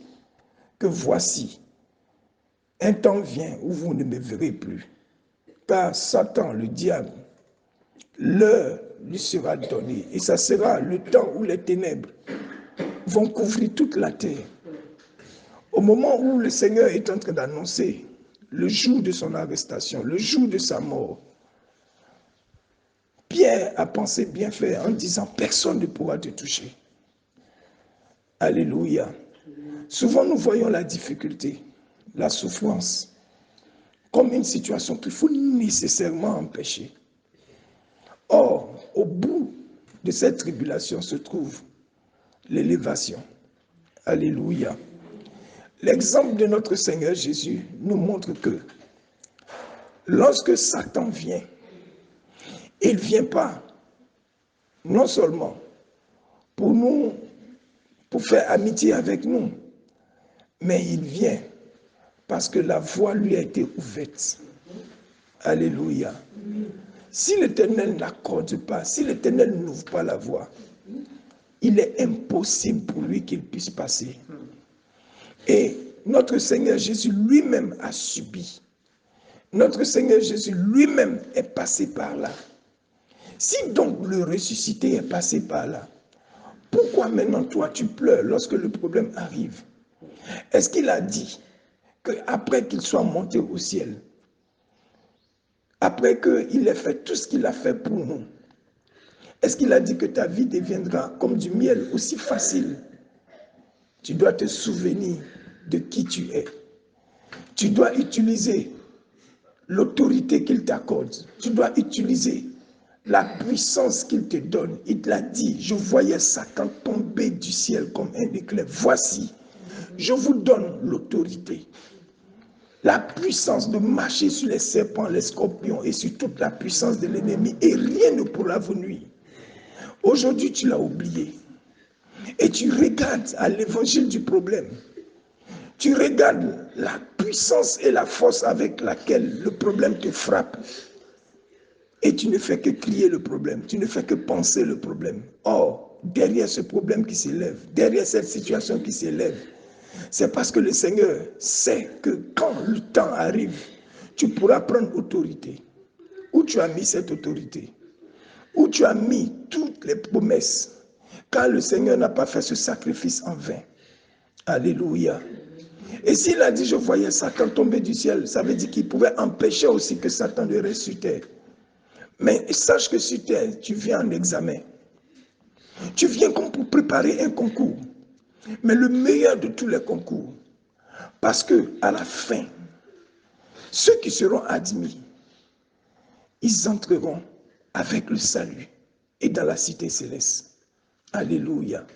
que voici, un temps vient où vous ne me verrez plus, car Satan, le diable, leur lui sera donné. Et ça sera le temps où les ténèbres vont couvrir toute la terre. Au moment où le Seigneur est en train d'annoncer le jour de son arrestation, le jour de sa mort, Pierre a pensé bien faire en disant « Personne ne pourra te toucher ». Alléluia. Souvent, nous voyons la difficulté, la souffrance, comme une situation qu'il faut nécessairement empêcher. Or, au bout de cette tribulation se trouve l'élévation. Alléluia. L'exemple de notre Seigneur Jésus nous montre que lorsque Satan vient, il ne vient pas non seulement pour faire amitié avec nous, mais il vient parce que la voie lui a été ouverte. Alléluia. Si l'Éternel n'accorde pas, si l'Éternel n'ouvre pas la voie, il est impossible pour lui qu'il puisse passer. Et notre Seigneur Jésus lui-même a subi. Notre Seigneur Jésus lui-même est passé par là. Si donc le ressuscité est passé par là, pourquoi maintenant toi tu pleures lorsque le problème arrive? Est-ce qu'il a dit qu'après qu'il soit monté au ciel, après qu'il ait fait tout ce qu'il a fait pour nous, est-ce qu'il a dit que ta vie deviendra comme du miel aussi facile? Tu dois te souvenir de qui tu es. Tu dois utiliser l'autorité qu'il t'accorde. Tu dois utiliser la puissance qu'il te donne. Il l'a dit, je voyais Satan tomber du ciel comme un éclair. Voici, je vous donne l'autorité, la puissance de marcher sur les serpents, les scorpions et sur toute la puissance de l'ennemi, et rien ne pourra vous nuire. Aujourd'hui, tu l'as oublié. Et tu regardes à l'évangile du problème. Tu regardes la puissance et la force avec laquelle le problème te frappe. Et tu ne fais que crier le problème. Tu ne fais que penser le problème. Or, derrière ce problème qui s'élève, derrière cette situation qui s'élève, c'est parce que le Seigneur sait que quand le temps arrive, tu pourras prendre autorité. Où tu as mis cette autorité? Où tu as mis toutes les promesses? Car le Seigneur n'a pas fait ce sacrifice en vain. Alléluia. Et s'il a dit, je voyais Satan tomber du ciel, ça veut dire qu'il pouvait empêcher aussi que Satan ne reste sur terre. Mais sache que sur terre, tu viens en examen. Tu viens comme pour préparer un concours. Mais le meilleur de tous les concours. Parce que à la fin, ceux qui seront admis, ils entreront avec le salut et dans la cité céleste. Alléluia.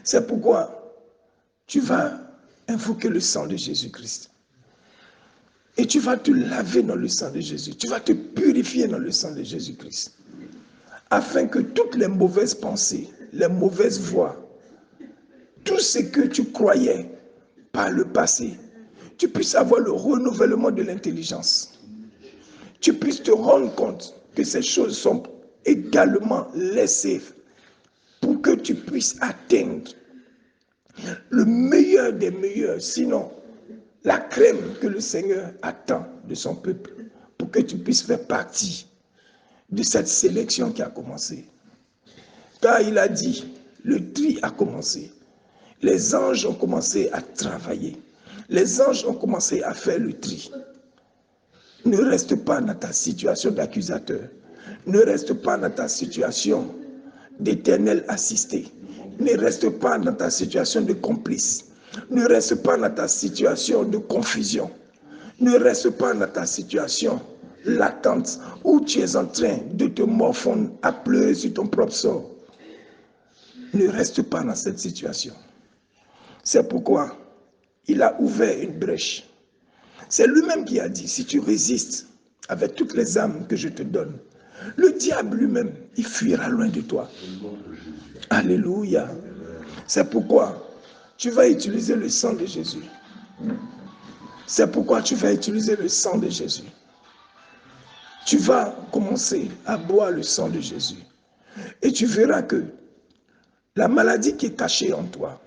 C'est pourquoi tu vas invoquer le sang de Jésus-Christ. Et tu vas te laver dans le sang de Jésus. Tu vas te purifier dans le sang de Jésus-Christ. Afin que toutes les mauvaises pensées, les mauvaises voies, tout ce que tu croyais par le passé, tu puisses avoir le renouvellement de l'intelligence. Tu puisses te rendre compte que ces choses sont également laissées pour que tu puisses atteindre le meilleur des meilleurs, sinon la crème que le Seigneur attend de son peuple, pour que tu puisses faire partie de cette sélection qui a commencé. Car il a dit, le tri a commencé. Les anges ont commencé à travailler. Les anges ont commencé à faire le tri. Ne reste pas dans ta situation d'accusateur. Ne reste pas dans ta situation d'éternel assisté. Ne reste pas dans ta situation de complice. Ne reste pas dans ta situation de confusion. Ne reste pas dans ta situation latente où tu es en train de te morfondre à pleurer sur ton propre sort. Ne reste pas dans cette situation. C'est pourquoi il a ouvert une brèche. C'est lui-même qui a dit, si tu résistes avec toutes les âmes que je te donne, le diable lui-même, il fuira loin de toi. Alléluia. C'est pourquoi tu vas utiliser le sang de Jésus. C'est pourquoi tu vas utiliser le sang de Jésus. Tu vas commencer à boire le sang de Jésus. Et tu verras que la maladie qui est cachée en toi,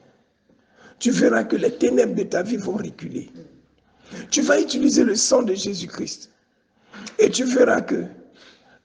tu verras que les ténèbres de ta vie vont reculer. Tu vas utiliser le sang de Jésus-Christ. Et tu verras que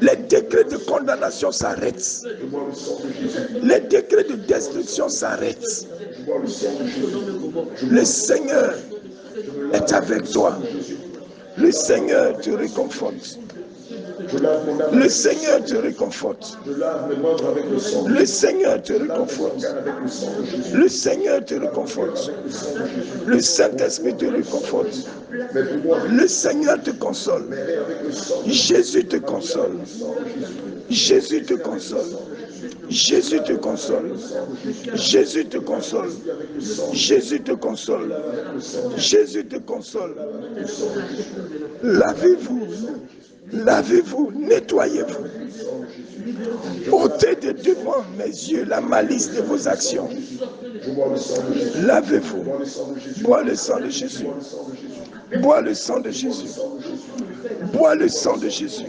Les décrets de condamnation s'arrêtent. Les décrets de destruction s'arrêtent. Le Seigneur est avec toi. Le Seigneur te réconforte. Le Seigneur te réconforte. Le Seigneur te réconforte. Le Seigneur te réconforte. Le Saint-Esprit te réconforte. Le Seigneur te console. Jésus te console. Jésus te console. Jésus te console. Jésus te console. Jésus te console. Jésus te console. Lavez-vous. Lavez-vous, nettoyez-vous. Ôtez de devant mes yeux la malice de vos actions. Lavez-vous. Bois le sang de Jésus. Bois le sang de Jésus. Bois le sang de Jésus.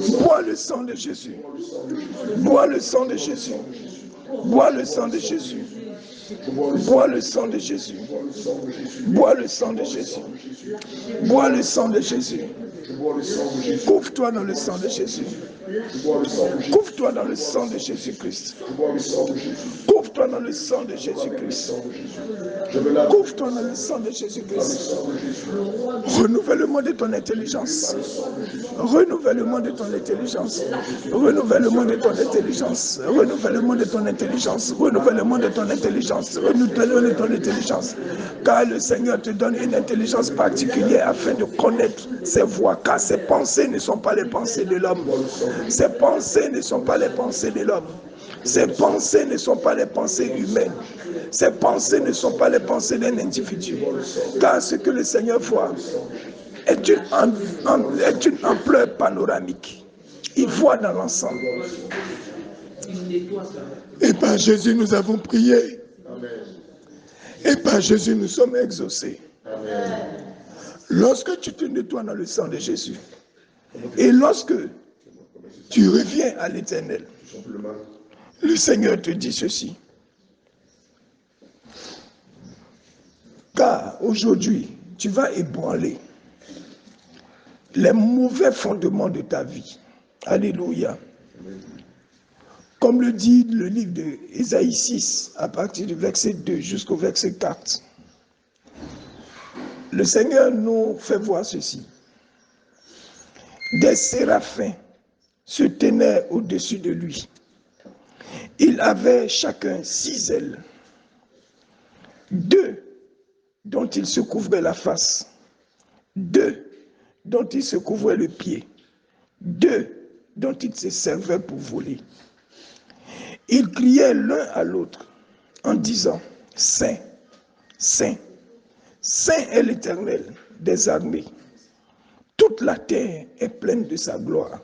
Bois le sang de Jésus. Bois le sang de Jésus. Bois le sang de Jésus. Bois le sang de Jésus. Bois le sang de Jésus. Bois le sang de Jésus. Couvre-toi dans le sang de Jésus. Couvre-toi dans le sang de Jésus-Christ. Couvre-toi dans le sang de Jésus-Christ. Couvre-toi dans le sang de Jésus-Christ. Renouvellement de ton intelligence. Renouvellement de ton intelligence. Renouvellement de ton intelligence. Renouvellement de ton intelligence. Renouvellement de ton intelligence. Renouvellement de ton intelligence. Car le Seigneur te donne une intelligence particulière afin de connaître ses voies. Car ses pensées ne sont pas les pensées de l'homme. Ses pensées ne sont pas les pensées de l'homme. Ses pensées ne sont pas les pensées humaines. Ses pensées ne sont pas les pensées d'un individu. Car ce que le Seigneur voit est une ampleur panoramique. Il voit dans l'ensemble. Et par Jésus, nous avons prié. Et par Jésus, nous sommes exaucés. Lorsque tu te nettoies dans le sang de Jésus, et lorsque tu reviens à l'Éternel, le Seigneur te dit ceci. Car aujourd'hui, tu vas ébranler les mauvais fondements de ta vie. Alléluia. Comme le dit le livre d'Ésaïe 6, à partir du verset 2 jusqu'au verset 4. Le Seigneur nous fait voir ceci. Des séraphins se tenaient au-dessus de lui. Ils avaient chacun 6 ailes. 2 dont ils se couvraient la face. 2 dont ils se couvraient le pied. 2 dont ils se servaient pour voler. Ils criaient l'un à l'autre en disant, Saint, Saint, Saint est l'Éternel des armées. Toute la terre est pleine de sa gloire.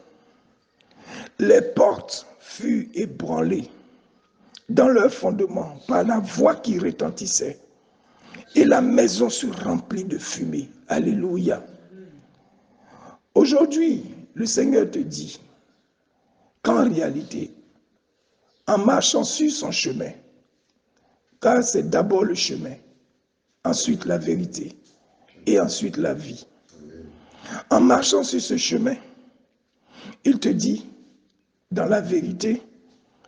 Les portes furent ébranlées dans leur fondement par la voix qui retentissait. Et la maison se remplit de fumée. Alléluia. Aujourd'hui, le Seigneur te dit qu'en réalité, en marchant sur son chemin, car c'est d'abord le chemin, ensuite la vérité et ensuite la vie. En marchant sur ce chemin, il te dit, dans la vérité,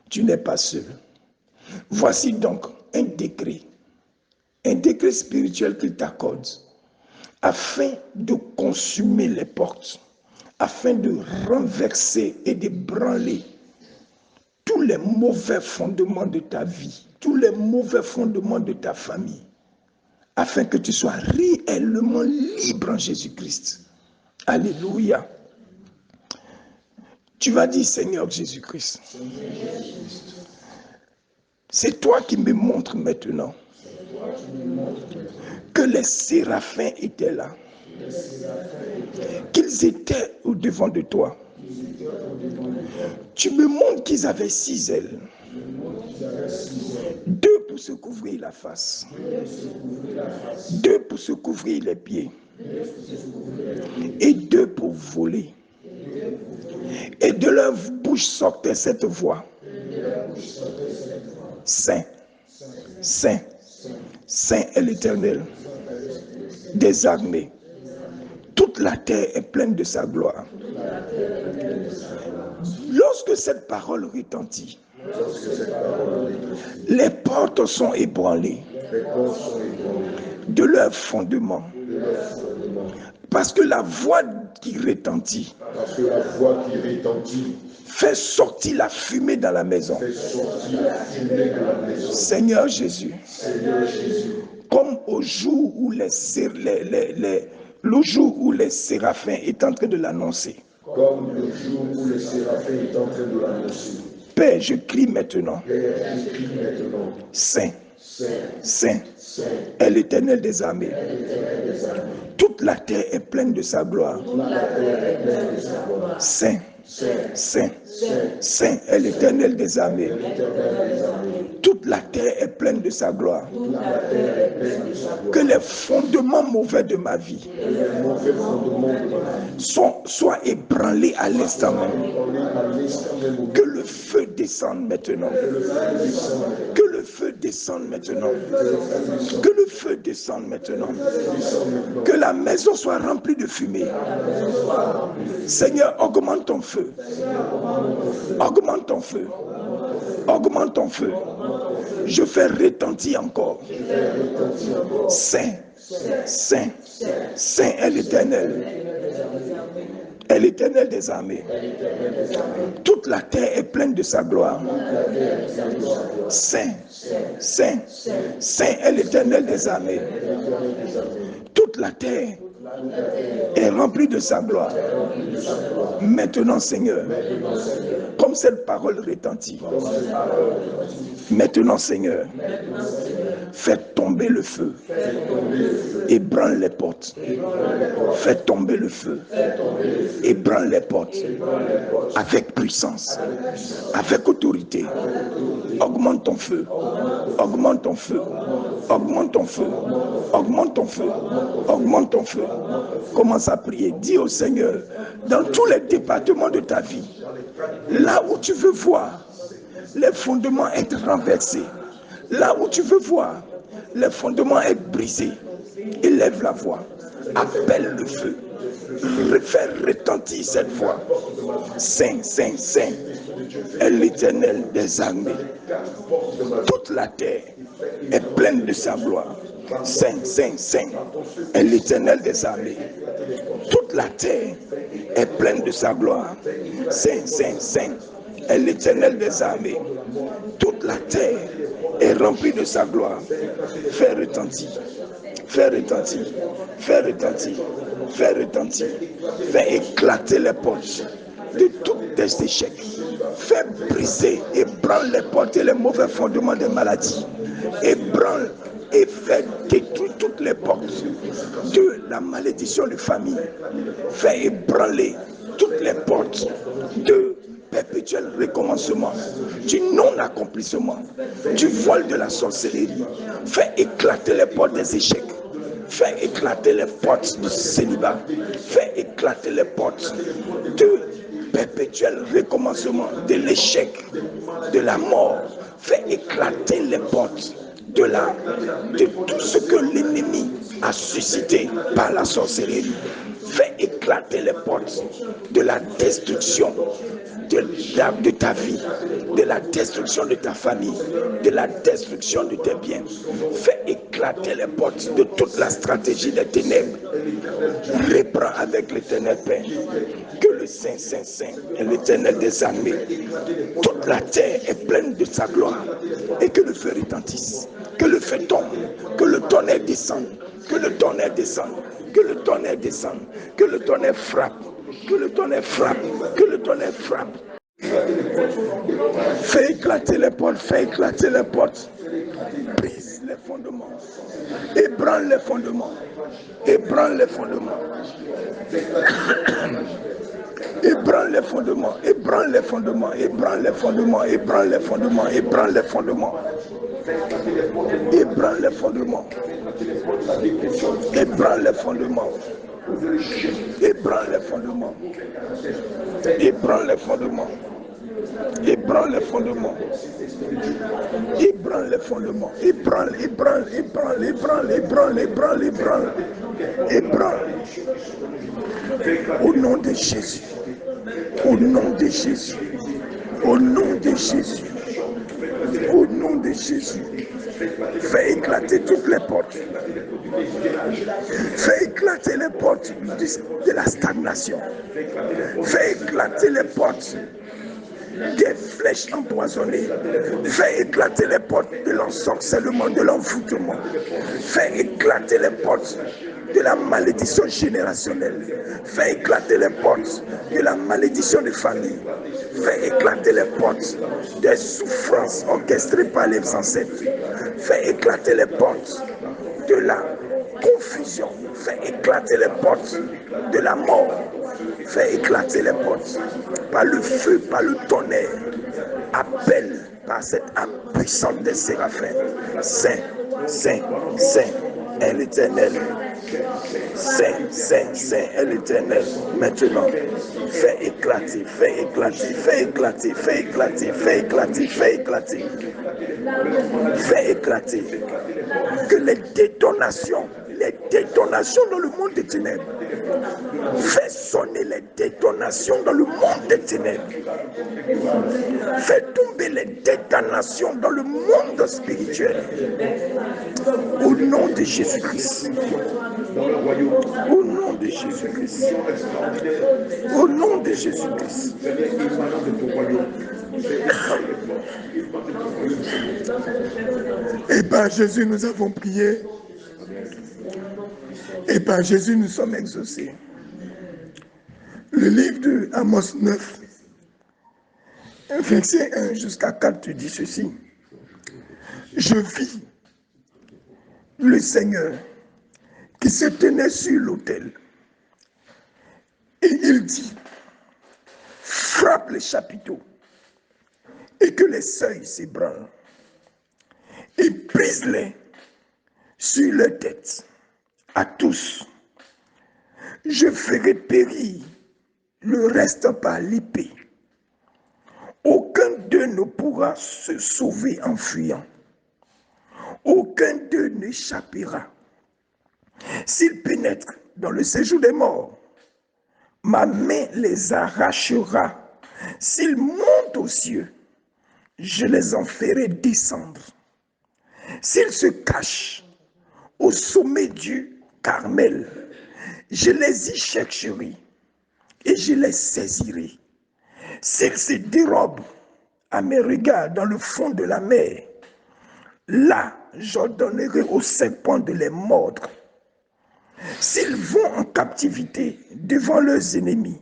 tu n'es pas seul. Voici donc un décret spirituel qu'il t'accorde, afin de consumer les portes, afin de renverser et d'ébranler tous les mauvais fondements de ta vie, tous les mauvais fondements de ta famille, afin que tu sois réellement libre en Jésus-Christ. Alléluia. Tu vas dire, Seigneur Jésus-Christ, c'est toi qui me montres maintenant que les séraphins étaient là, qu'ils étaient au-devant de toi. Tu me montres qu'ils avaient 6 ailes. 2 pour se couvrir la face. 2 pour se couvrir les pieds. Et 2 pour voler. Et de leur bouche sortait cette voix. Saint, Saint, Saint est l'Éternel des armées. Toute la terre est pleine de sa gloire. Lorsque cette parole retentit, les portes sont ébranlées de leur fondement. Parce que la voix qui retentit fait sortir la fumée dans la maison. Seigneur Jésus, comme au jour où le jour où les séraphins étaient en train de l'annoncer. Père, je crie maintenant. Saint, Saint est l'Éternel des armées. Toute la terre est pleine de sa gloire. Saint, Saint, Saint est l'Éternel des armées. Toute la terre est pleine de sa gloire. Que les fondements mauvais de ma vie soient ébranlés à l'instant même. Que le feu descende maintenant. Que le feu descende maintenant. Que le feu descende maintenant. Que la maison soit remplie de fumée. Seigneur, augmente ton feu. Augmente ton feu. Augmente ton feu. Je fais retentir encore. Saint, Saint, Saint est l'Éternel. Est l'Éternel des armées. Toute la terre est pleine de sa gloire. Saint, Saint, Saint est l'Éternel des armées. Toute la terre est remplie de sa gloire. Maintenant, Seigneur, comme cette parole retentit, maintenant, Seigneur, fais tomber le feu. Ébranle les portes. Fais tomber le feu. Ébranle les portes. Avec puissance. Avec autorité. Augmente ton feu. Augmente ton feu. Augmente ton feu. Augmente ton feu. Augmente ton feu. Commence à prier. Dis au Seigneur, dans tous les départements de ta vie, là où tu veux voir les fondements être renversés, là où tu veux voir les fondements être brisés, élève la voix, appelle le feu, fais retentir cette voix. Saint, Saint, Saint est l'Éternel des armées. Toute la terre est pleine de sa gloire. Saint, Saint, Saint est l'Éternel des armées. Toute la terre est pleine de sa gloire. Saint, Saint, Saint est l'Éternel des armées. Toute la terre est remplie de sa gloire. Fais retentir, fais retentir, fais retentir, fais retentir. Fais éclater les portes de tous tes échecs. Fais briser, ébranle les portes et les mauvais fondements des maladies. Ébranle et fais détruire toutes les portes de la malédiction de famille. Fais ébranler toutes les portes de perpétuel recommencement, du non-accomplissement, du vol de la sorcellerie. Fais éclater les portes des échecs. Fais éclater les portes du célibat. Fais éclater les portes de perpétuel recommencement, de l'échec, de la mort. Fais éclater les portes de tout ce que l'ennemi a suscité par la sorcellerie. Fais éclater les portes de la destruction de ta vie, de la destruction de ta famille, de la destruction de tes biens. Fais éclater les portes de toute la stratégie des ténèbres. Reprends avec l'Éternel Père. Que le Saint, Saint, Saint est l'Éternel des armées. Toute la terre est pleine de sa gloire. Et que le feu retentisse. Que le feu tombe. Que le tonnerre descende. Que le tonnerre descende. Que le tonnerre descende. Que le tonnerre frappe. Que le tonnerre frappe. Que le tonnerre frappe. Fais éclater les portes. Fais éclater les portes. Brise les fondements. Ébranle les fondements. Ébranle les fondements. Ébranle les fondements. Ébranle les fondements. Ébranle les fondements. Ébranle les fondements. Ébranle les fondements. Ébranle les fondements. Ébranle les fondements. Ébranle les fondements. Ébranle les fondements. Ébranle les fondements. Ébranle les fondements. Ébranle, ébranle, ébranle, ébranle, ébranle, ébranle, ébranle. Ébranle. Au nom de Jésus. Au nom de Jésus. Au nom de Jésus. Au nom de Jésus. Fais éclater toutes les portes. Fais éclater les portes de la stagnation. Fais éclater les portes des flèches empoisonnées. Fais éclater les portes de l'ensorcellement, de l'envoûtement. Fais éclater les portes de la malédiction générationnelle. Fais éclater les portes de la malédiction des familles. Fais éclater les portes des souffrances orchestrées par les ancêtres. Fais éclater les portes de la confusion. Fais éclater les portes de la mort. Fais éclater les portes par le feu, par le tonnerre. Appelle par cette âme puissante des séraphins. Saint, Saint, Saint est l'Éternel. Saint, Saint, Saint est l'Éternel. Maintenant, fais éclater, fais éclater, fais éclater, fais éclater, fais éclater, fais éclater. Fais éclater. Que les détonations dans le monde des ténèbres. Fais sonner les détonations dans le monde des ténèbres. Fais tomber les détonations dans le monde spirituel. Au nom de Jésus-Christ. Au nom de Jésus-Christ. Au nom de Jésus-Christ. Et par Jésus, nous avons prié. Et par Jésus, nous sommes exaucés. Le livre de Amos 9, verset 1 jusqu'à 4, dit ceci. Je vis le Seigneur qui se tenait sur l'autel. Et il dit, frappe les chapiteaux et que les seuils s'ébranlent et brise-les sur leur tête. À tous, je ferai périr le reste par l'épée. Aucun d'eux ne pourra se sauver en fuyant. Aucun d'eux n'échappera. S'ils pénètrent dans le séjour des morts, ma main les arrachera. S'ils montent aux cieux, je les en ferai descendre. S'ils se cachent au sommet du Carmel, je les y chercherai et je les saisirai. S'ils se dérobent à mes regards dans le fond de la mer, là j'ordonnerai aux serpents de les mordre. S'ils vont en captivité devant leurs ennemis,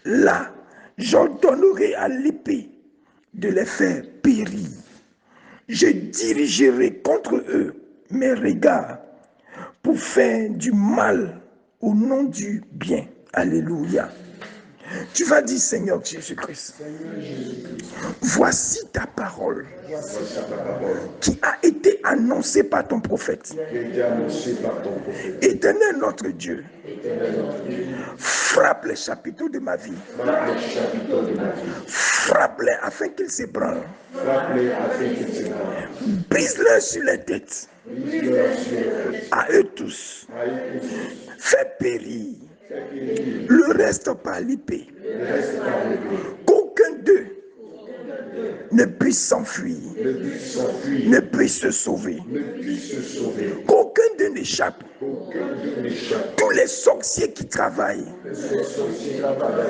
là j'ordonnerai à l'épée de les faire périr. Je dirigerai contre eux mes regards pour faire du mal au nom du bien. Alléluia. Tu vas dire, Seigneur Jésus-Christ, voici ta parole qui a été annoncée par ton prophète. Éternel notre Dieu, frappe les chapiteaux de ma vie. Frappe-les afin qu'ils s'ébranlent. Brise-les sur les têtes. À eux tous. Fais périr le reste par l'épée. Qu'aucun d'eux ne puisse s'enfuir, ne puisse se sauver. Qu'aucun d'eux n'échappe. Tous les sorciers qui travaillent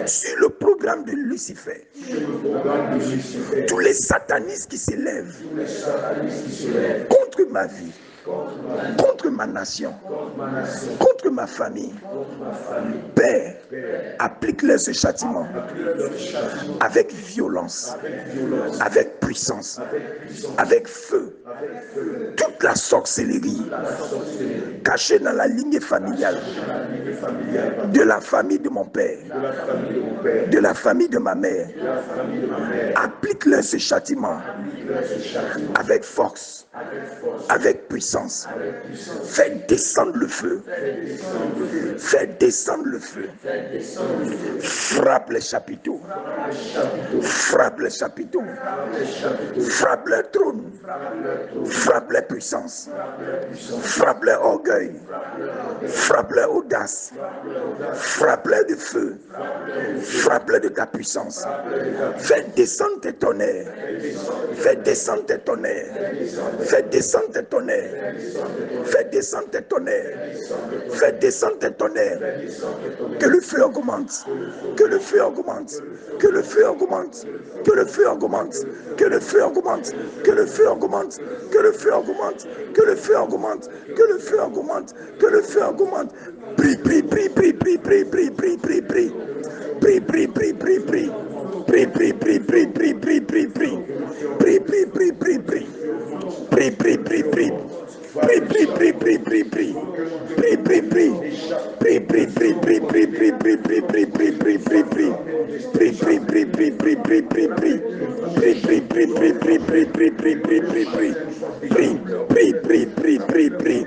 sur le programme de Lucifer, tous les satanistes qui s'élèvent contre ma vie, contre ma nation, contre ma famille. Père, applique-leur ce châtiment avec violence, avec puissance, avec feu. Toute la sorcellerie caché dans la lignée familiale de la famille de mon père, de la famille de ma mère. Applique-leur ce châtiment avec force, avec puissance. Fais descendre le feu. Fais descendre le feu. Frappe les chapiteaux. Frappe les chapiteaux. Frappe leur trône. Frappe les puissances. Frappe leur orgueil. Frappe leur audace. Frappe leur de feu. Frappe leur de ta puissance. Fais descendre tes tonnerres. Fais descendre tes tonnerres. Fais descendre tes tonnerres. Fais descendre tes tonnerres. Fais descendre tes tonnerres. Que le feu augmente. Que le feu augmente. Que le feu augmente. Que le feu augmente. Que le feu augmente. Que le feu augmente. Que le feu augmente. Que le feu augmente. Que le feu augmente. Que le feu augmente. Prie, prie, prie, prie, prie, prie, prie, prie, prie, prie. Prie, prie, prie, prie, prie. Prie, prie, prie, prie, prie, prie, prie, prie. Prie, prie, prie, prie, prie. Prie, prie, prie, prie. Prie, prie, prie, prie, prie, prie. Prie, prie, prie. Prie, prie, prie, prie, prie, prie, prie, prie, prie, prie, prie, prie, prie. Prie, prie, prie, prie, prie, prie, prie, prie. Prie, prie, prie, prie, prie, prie, prie, prie, prie, prie, prie. Prie, prie, prie, prie, prie, prie.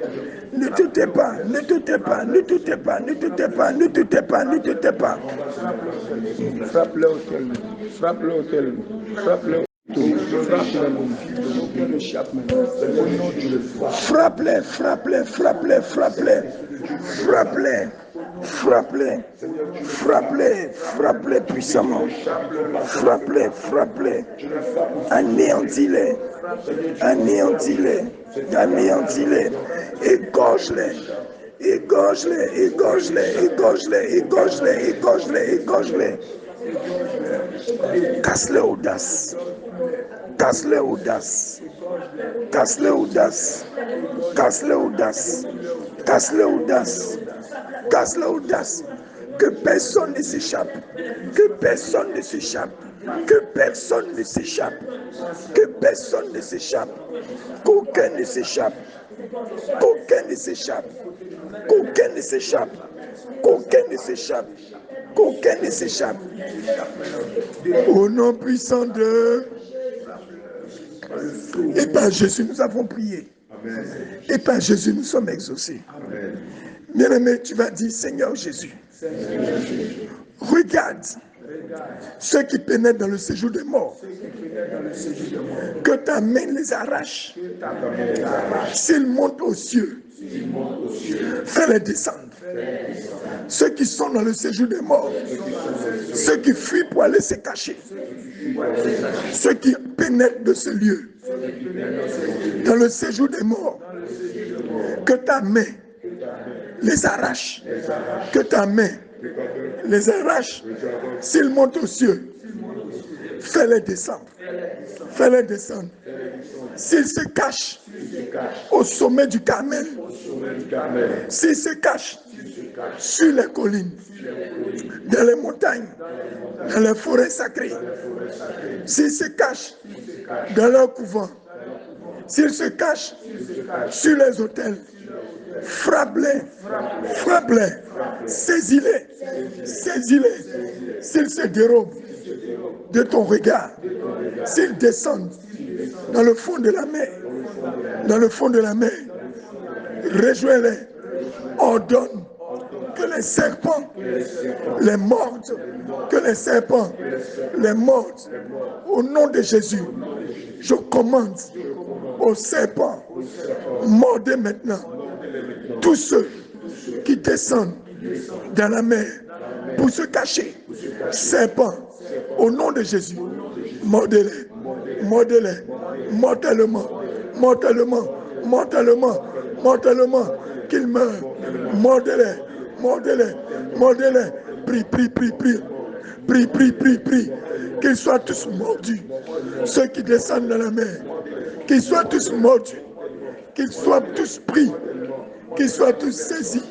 Ne te tais pas, ne te tais pas, ne te tais pas, ne te tais pas, ne te tais pas, ne te tais pas.
Frappe le hôtel, frappe le hôtel, frappe le
Frappe-les, frappe-les, frappe-les, frappe-les, frappe-les, frappe-les, frappe-les, frappe-les puissamment, frappe-les, frappe-les, anéantis-les, anéantis-les, anéantis-les, égorge-les, égorge-les, égorge-les, égorge-les, égorge-les, égorge-les, égorge-les. Casse-les audace. Casse-les audace. Casse-les audace. Casse-les audace. Casse-les audace. Casse-les audace. Que personne ne s'échappe. Que personne ne s'échappe. Que personne ne s'échappe. Que personne ne s'échappe. Qu'aucun ne s'échappe. Qu'aucun ne s'échappe. Qu'aucun ne s'échappe. Qu'aucun ne s'échappe. Qu'aucun ne s'échappe. Au nom puissant de... Et par Jésus, nous avons prié. Et par Jésus, nous sommes exaucés. Bien-aimé, tu vas dire, Seigneur Jésus, regarde ceux qui pénètrent dans le séjour des morts. Que ta main les arrache. S'ils montent aux cieux, fais-les descendre. Ceux qui sont dans le séjour des morts, ceux qui fuient pour aller se cacher, ceux qui pénètrent de ce lieu, dans le séjour des morts, que ta main les arrache, que ta main les arrache. S'ils montent aux cieux, fais-les descendre, fais-les descendre. S'ils se cachent au sommet du Carmel, s'ils se cachent sur les collines, dans les montagnes, dans les forêts sacrées, s'ils se cachent dans leur couvent, s'ils se cachent sur les autels, frappe-les, frappe-les, saisis-les, saisis-les. S'ils se dérobent de ton regard, s'ils descendent dans le fond de la mer, dans le fond de la mer, rejoins-les, ordonne que les serpents les mordent, que les serpents les mordent. Au nom de Jésus, je commande aux serpents, mordez maintenant tous ceux qui descendent dans la mer pour se cacher. Serpents, au nom de Jésus, mordez-les, mordez-les, mortellement, mortellement, mortellement, mortellement, qu'ils meurent. Mordez-les, mordez-les, mordez-les. Prie, prie, prie, prie. Prie, prie, prie, prie. Qu'ils soient tous mordus. Ceux qui descendent dans la mer, qu'ils soient tous mordus. Qu'ils soient tous pris. Qu'ils soient tous saisis.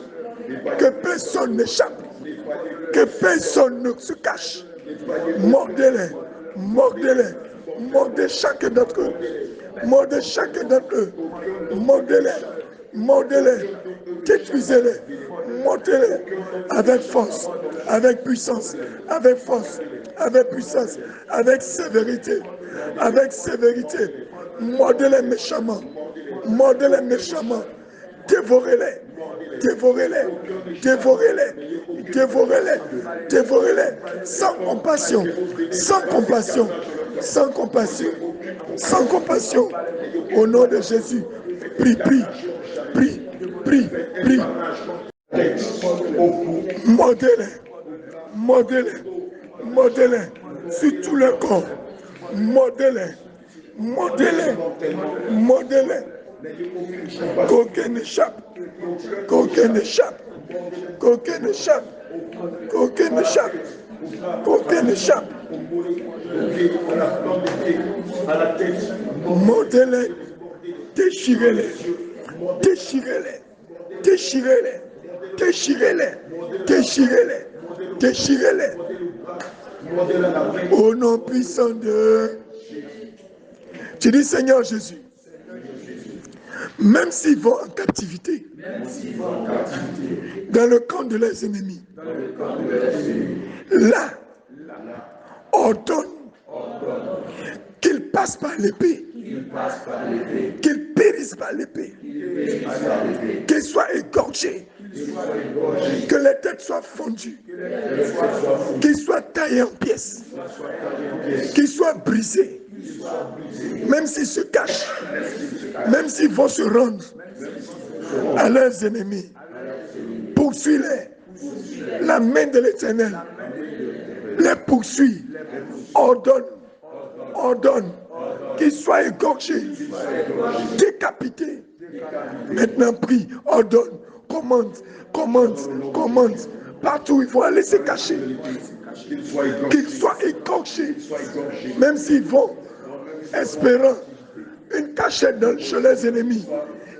Que personne n'échappe. Que personne ne se cache. Mordez-les, mordez-les. Mordez chacun d'entre eux. Mordez chacun d'entre eux. Mordez-les, mordez-les. détruisez-les, montez-les avec force, avec puissance, avec force, avec puissance, avec sévérité, mordez-les méchamment, dévorez-les, sans compassion, au nom de Jésus. Prie. Mordez-les sur tout le corps. Mordez-les. Qu'aucun n'échappe. Mordez-les, déchirez-les. Au nom puissant de... Tu dis Seigneur Jésus, même s'ils vont en captivité, dans le camp de leurs ennemis, là, ordonne qu'ils passent par l'épée, qu'ils périssent par l'épée, qu'ils soient égorgés, que les têtes soient fendues, qu'ils soient taillés en pièces, qu'ils soient brisés, même s'ils se cachent, même s'ils vont se rendre à leurs ennemis. Poursuis-les. La main de l'Éternel les poursuit. Ordonne qu'ils soient égorgés, décapités. Maintenant prie, ordonne, commande. Partout où ils vont aller se cacher, qu'ils soient égorgés, même s'ils vont espérant une cachette chez les ennemis,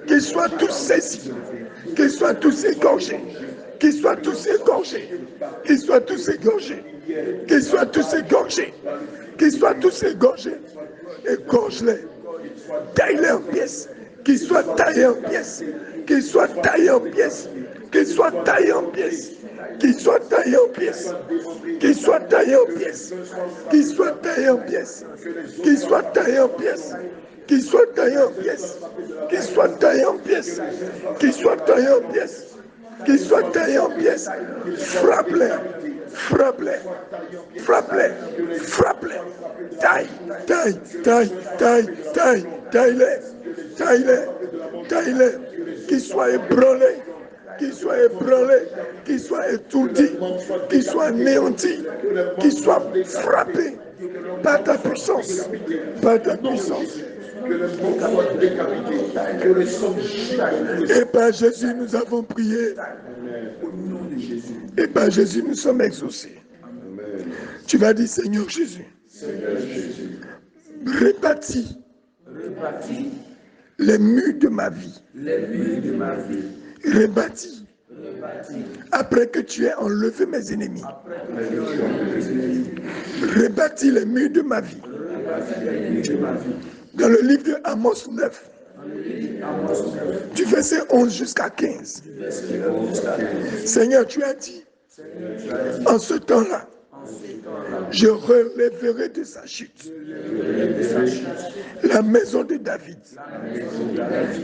qu'ils soient tous saisis, qu'ils soient tous égorgés, égorge-les, taille-les en pièces, qu'ils soient taillés en pièces, frappe-les, taille-les, qu'ils soient ébranlés, qu'ils soient étourdis, qu'ils soient anéantis, qu'ils soient frappés par ta puissance. Et par Jésus, nous avons prié. Et par Jésus, nous sommes exaucés. Tu vas dire, Seigneur Jésus, rebâtis les murs de ma vie. Rebâtis. Après que tu aies enlevé mes ennemis. Rebâtis les murs de ma vie. Dans le livre de Amos 9, du verset 11 jusqu'à 15. Seigneur, tu as dit, en ce temps-là, je relèverai de sa chute la maison de David.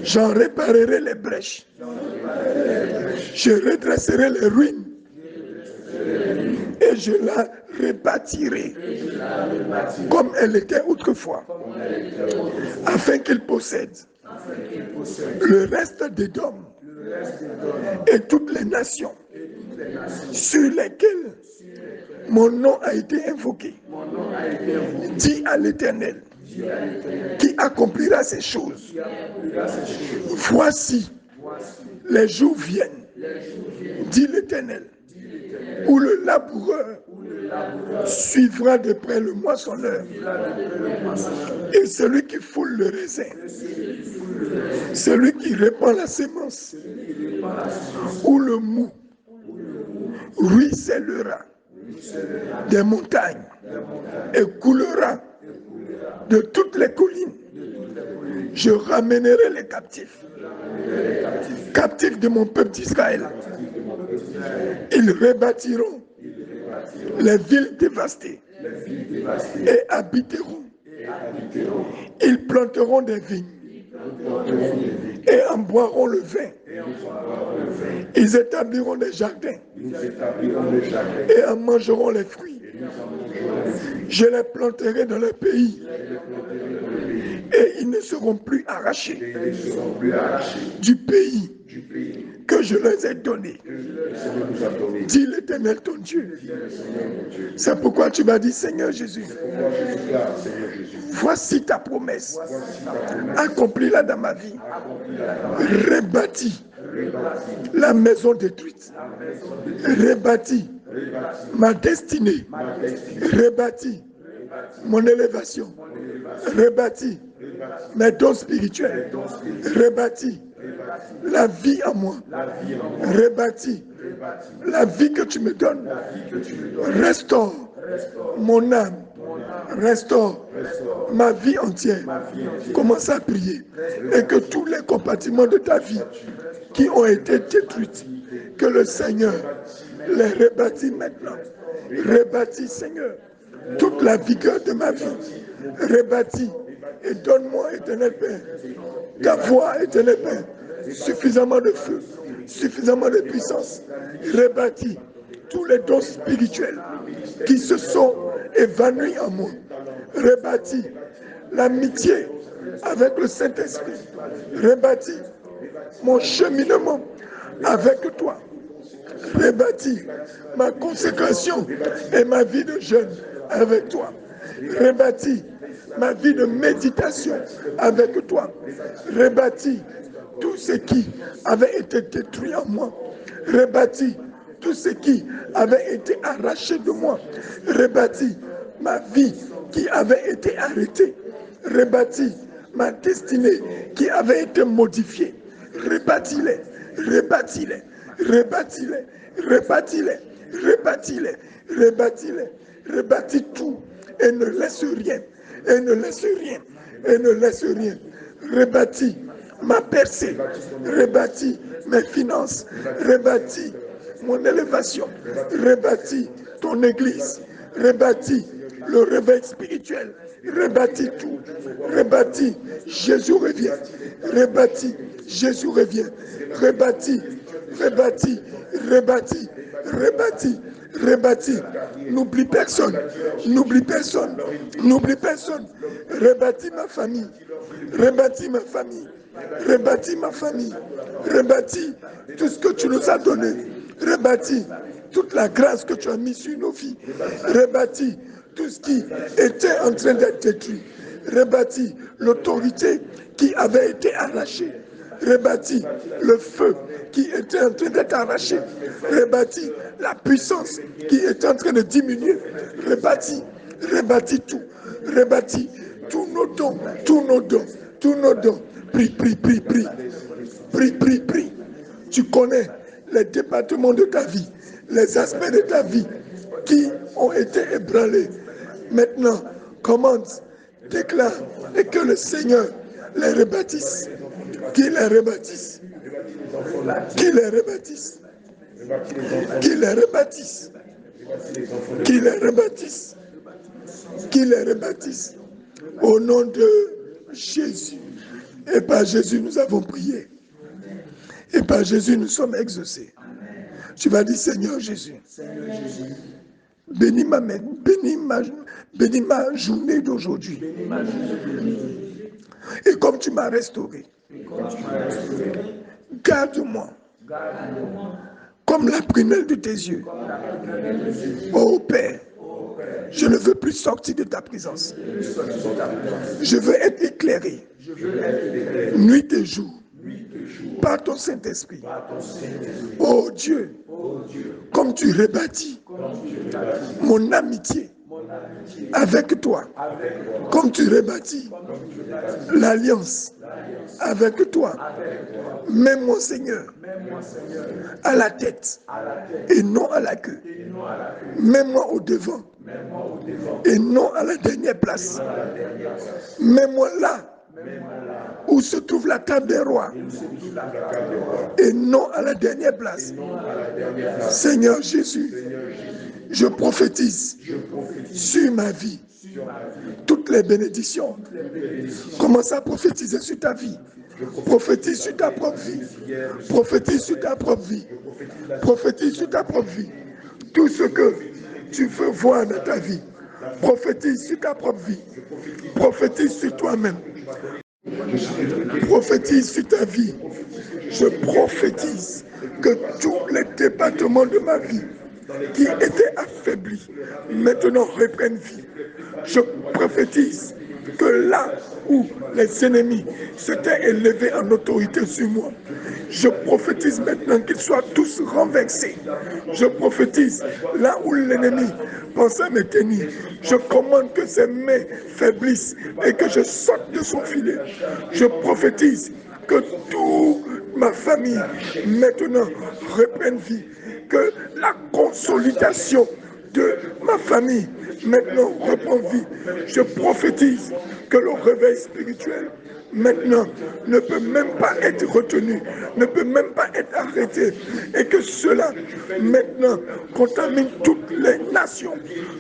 J'en réparerai les brèches. Je redresserai les ruines. Et je la rebâtirai comme elle était autrefois, afin qu'il possède le reste des d'Édom et toutes les nations sur lesquelles mon nom a été invoqué. Dis à l'Éternel qui accomplira ces choses. Voici, les jours viennent, dit l'Éternel, où le laboureur suivra de près le moissonneur, et celui qui foule le raisin, celui qui répand la sémence, où le mou ruissellera des montagnes et coulera de toutes les collines. Je ramènerai les captifs captifs de mon peuple d'Israël. Ils rebâtiront les villes dévastées et habiteront. Ils planteront des vignes et en boiront le vin. Ils établiront des jardins et en mangeront les fruits. Je les planterai dans le pays et ils ne seront plus arrachés du pays que je leur ai donné. Dis l'Éternel ton Dieu. C'est pourquoi tu m'as dit, Seigneur Jésus, voici ta promesse. Accomplis-la dans ma vie. Rebâtis la maison détruite. Rebâtis ma destinée. Rebâtis mon élévation. Rebâtis mes dons spirituels. Rebâtis la vie en moi. Rebâtis la vie que tu me donnes. Restaure mon âme. Restaure ma vie entière. Commence à prier. Et que tous les compartiments de ta vie qui ont été détruits, que le Seigneur les rebâtit maintenant. Rebâtis, Seigneur, toute la vigueur de ma vie. Rebâtis et donne-moi, éternel Père, ta voix, éternel Père, suffisamment de feu, suffisamment de puissance. Rebâtis tous les dons spirituels qui se sont évanouis en moi. Rebâtis l'amitié avec le Saint-Esprit. Rebâtis mon cheminement avec toi. Rebâtis ma consécration et ma vie de jeûne avec toi. Rebâtis ma vie de méditation avec toi. Rebâtis tout ce qui avait été détruit en moi. Rebâtis tout ce qui avait été arraché de moi. Rebâtis ma vie qui avait été arrêtée. Rebâtis ma destinée qui avait été modifiée. Rebâtis-les, rebâtis-les, rebâtis-les, rebâtis-les, rebâtis-les, rebâtis-les, rebâtis tout et ne laisse rien, et ne laisse rien, et ne laisse rien. Rebâtis ma percée, rebâtis mes finances, rebâtis mon élévation, rebâtis ton église, rebâtis le réveil spirituel, rebâtis tout, rebâtis, Jésus revient, rebâtis, Jésus revient, rebâtis, rebâtis, rebâtis, rebâtis, rebâtis, n'oublie personne, n'oublie personne, n'oublie personne, rebâtis ma famille, rebâtis ma famille, rebâtis ma famille, rebâtis tout ce que tu nous as donné, rebâtis toute la grâce que tu as mise sur nos vies, rebâtis tout ce qui était en train d'être détruit, rebâtis l'autorité qui avait été arrachée, rebâtis le feu qui était en train d'être arraché, rebâtis la puissance qui était en train de diminuer, rebâtis tout, rebâtis tous nos dons, tous nos dons, tous nos dons. Prie, prie, prie, prie, prie, prie, prie. Tu connais les départements de ta vie, les aspects de ta vie qui ont été ébranlés. Maintenant, commande, déclare et que le Seigneur les rebâtisse. Qu'il les rebâtisse. Qu'il les rebâtisse. Qu'il les rebâtisse. Qu'il les rebâtisse. Qu'il les rebâtisse. Au nom de Jésus. Et par Jésus, nous avons prié. Et par Jésus, nous sommes exaucés. Tu vas dire, Seigneur Jésus, bénis ma journée d'aujourd'hui. Et comme tu m'as restauré, garde-moi comme la prunelle de tes yeux. Oh Père, je ne veux plus sortir de ta présence. Je veux être éclairé, nuit et jour, par ton Saint-Esprit. Oh Dieu, comme tu rebâtis mon amitié avec toi, comme tu rebâtis l'alliance avec toi, mets-moi Seigneur à la tête et non à la queue. Mets-moi au devant et non à la dernière place. Mets-moi là où se trouve la table des rois, et non à la dernière place. Seigneur Jésus, je prophétise sur ma vie toutes les bénédictions. Commence à prophétiser sur ta vie. Prophétise sur ta propre vie. Prophétise sur ta propre vie. Prophétise sur ta propre vie. Tout ce que tu veux voir dans ta vie, prophétise sur ta propre vie. Prophétise sur toi-même. Prophétise sur ta vie. Je prophétise que tous les départements de ma vie qui étaient affaiblis maintenant reprennent vie. Je prophétise que là où les ennemis s'étaient élevés en autorité sur moi, je prophétise maintenant qu'ils soient tous renversés. Je prophétise là où l'ennemi pensait me tenir, je commande que ses mains faiblissent et que je sorte de son filet. Je prophétise que toute ma famille maintenant reprenne vie, que la consolidation de ma famille maintenant reprend vie. Je prophétise que le réveil spirituel maintenant ne peut même pas être retenu, ne peut même pas être arrêté, et que cela maintenant contamine toutes les nations.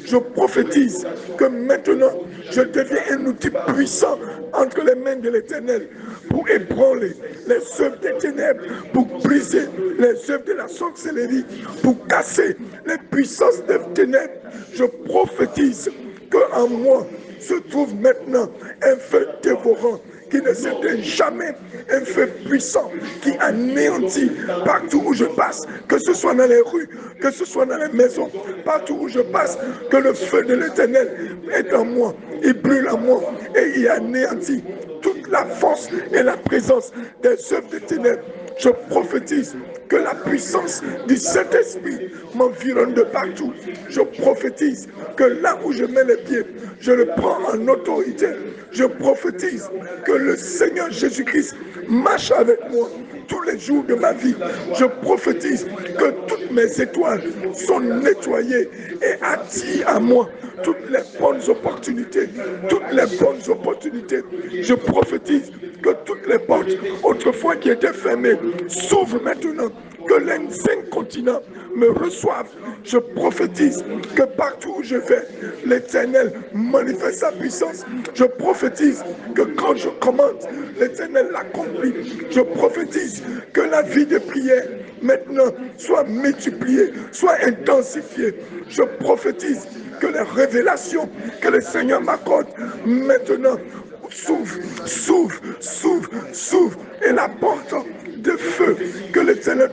Je prophétise que maintenant je deviens un outil puissant entre les mains de l'Éternel pour ébranler les œuvres des ténèbres, pour briser les œuvres de la sorcellerie, pour casser les puissances des ténèbres. Je prophétise qu'en moi se trouve maintenant un feu dévorant qui ne s'éteint jamais, un feu puissant qui anéantit partout où je passe, que ce soit dans les rues, que ce soit dans les maisons, partout où je passe, que le feu de l'Éternel est en moi, il brûle en moi et il anéantit toute la force et la présence des œuvres des ténèbres. Je prophétise que la puissance du Saint-Esprit m'environne de partout. Je prophétise que là où je mets les pieds, je le prends en autorité. Je prophétise que le Seigneur Jésus-Christ marche avec moi tous les jours de ma vie. Je prophétise que toutes mes étoiles sont nettoyées et attirent à moi toutes les bonnes opportunités. Toutes les bonnes opportunités. Je prophétise que toutes les portes autrefois qui étaient fermées s'ouvrent maintenant. Que les 5 continents me reçoivent. Je prophétise que partout où je vais, l'Éternel manifeste sa puissance. Je prophétise que quand je commande, l'Éternel l'accomplit. Je prophétise que la vie de prière maintenant soit multipliée, soit intensifiée. Je prophétise que les révélations que le Seigneur m'accorde maintenant s'ouvre, et la porte de feu que le Seigneur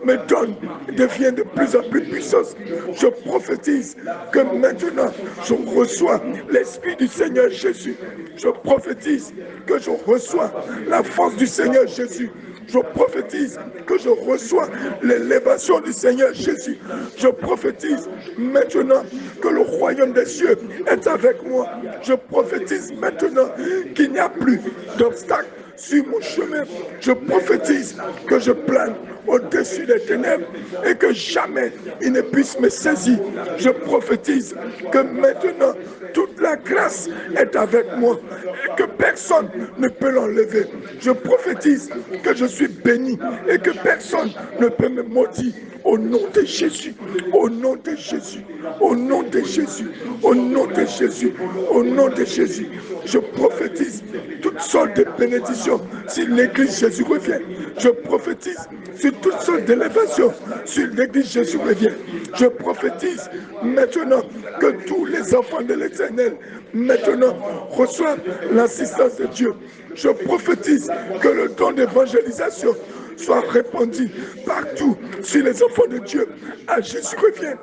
me donne devient de plus en plus puissante. Je prophétise que maintenant je reçois l'Esprit du Seigneur Jésus. Je prophétise que je reçois la force du Seigneur Jésus. Je prophétise que je reçois l'élévation du Seigneur Jésus. Je prophétise maintenant que le royaume des cieux est avec moi. Je prophétise maintenant qu'il n'y a plus d'obstacles sur mon chemin. Je prophétise que je plane au-dessus des ténèbres et que jamais il ne puisse me saisir. Je prophétise que maintenant toute la grâce est avec moi et que personne ne peut l'enlever. Je prophétise que je suis béni et que personne ne peut me maudire. Au nom de Jésus, au nom de Jésus, au nom de Jésus, au nom de Jésus, au nom de Jésus, je prophétise toutes sortes de bénédictions si l'Église Jésus revient. Je prophétise sur toutes sortes d'élévations si l'Église Jésus revient. Je prophétise maintenant que tous les enfants de l'Éternel maintenant reçoivent l'assistance de Dieu. Je prophétise que le don d'évangélisation soit répandu partout sur les enfants de Dieu. À Jésus revient.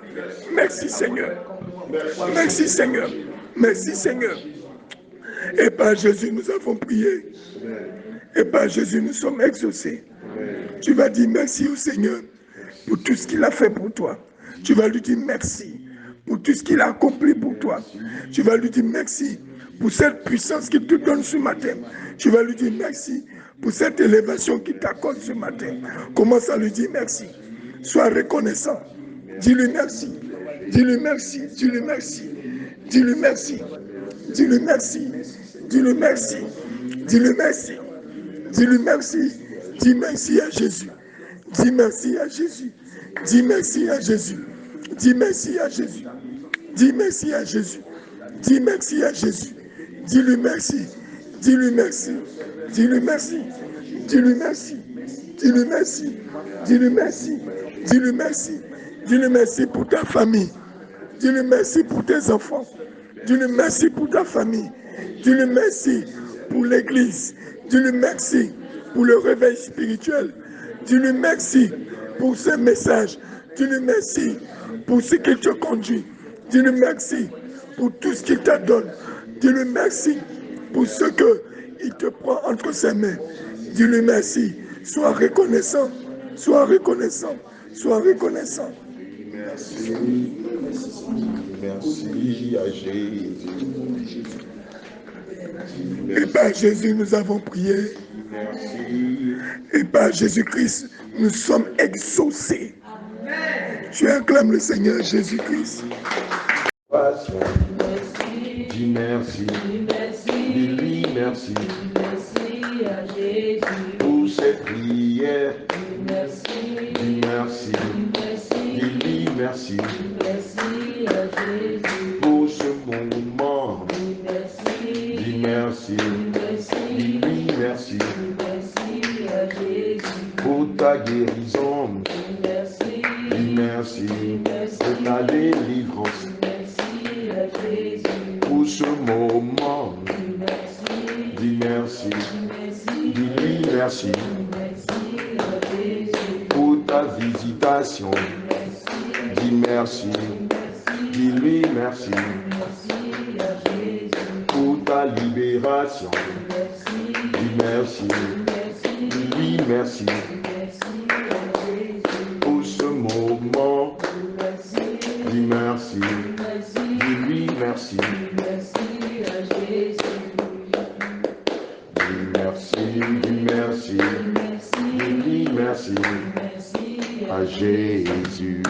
Merci Seigneur. Merci Seigneur. Merci Seigneur. Et par Jésus nous avons prié. Et par Jésus nous sommes exaucés. Tu vas dire merci au Seigneur pour tout ce qu'il a fait pour toi. Tu vas lui dire merci pour tout ce qu'il a accompli pour toi. Tu vas lui dire merci pour cette puissance qu'il te donne ce matin. Tu vas lui dire merci pour cette élévation qu'il t'accorde ce matin. Commence à lui dire merci. Sois reconnaissant. Dis-lui merci. Dis-lui merci. Dis-lui merci. Dis-lui merci. Dis-lui merci. Dis-lui merci. Dis-lui merci. Dis-lui merci. Dis merci à Jésus. Dis merci à Jésus. Dis merci à Jésus. Dis merci à Jésus. Dis merci à Jésus. Dis merci à Jésus. Dis-lui merci. Dis-lui merci. Dis-lui merci. Dis-lui merci. Dis-lui merci. Dis-lui merci. Dis-lui merci. Dis-lui merci pour ta famille. Dis-lui merci pour tes enfants. Dis-lui merci pour ta famille. Dis-lui merci pour l'église. Dis-lui merci pour le réveil spirituel. Dis-lui merci pour ce message. Dis-lui merci pour ce qu'il te conduit. Dis-lui merci pour tout ce qu'il te donne. Dis-lui merci pour ce qu'il te prend entre ses mains. Dis-lui merci. Sois reconnaissant. Sois reconnaissant. Sois reconnaissant.
Merci. Merci à Jésus.
Et par Jésus, nous avons prié.
Merci.
Et par Jésus-Christ, nous sommes exaucés. Tu acclames le Seigneur Jésus-Christ.
Dis merci. Dis-lui merci.
Merci à Jésus.
Pour cette prière.
Merci.
Dis merci. Dis-lui merci.
Merci à Jésus.
Pour ce moment.
Merci.
Dis merci. Dis-lui merci.
Merci à Jésus.
Pour ta guérison.
Merci.
Dis merci. Pour ta délivrance.
Merci à Jésus.
Pour ce moment.
Merci.
Dis merci. Dis-lui merci.
Merci à Jésus.
Pour ta visitation. Dis merci. Dis-lui merci.
Merci à Jésus.
Pour ta libération. Dis merci. Dis-lui merci.
Merci à Jésus.
Pour ce moment. Dis merci. Dis-lui merci.
Merci à Jésus.
Dis merci. Dis merci. Dis-lui merci.
Merci
À Jésus.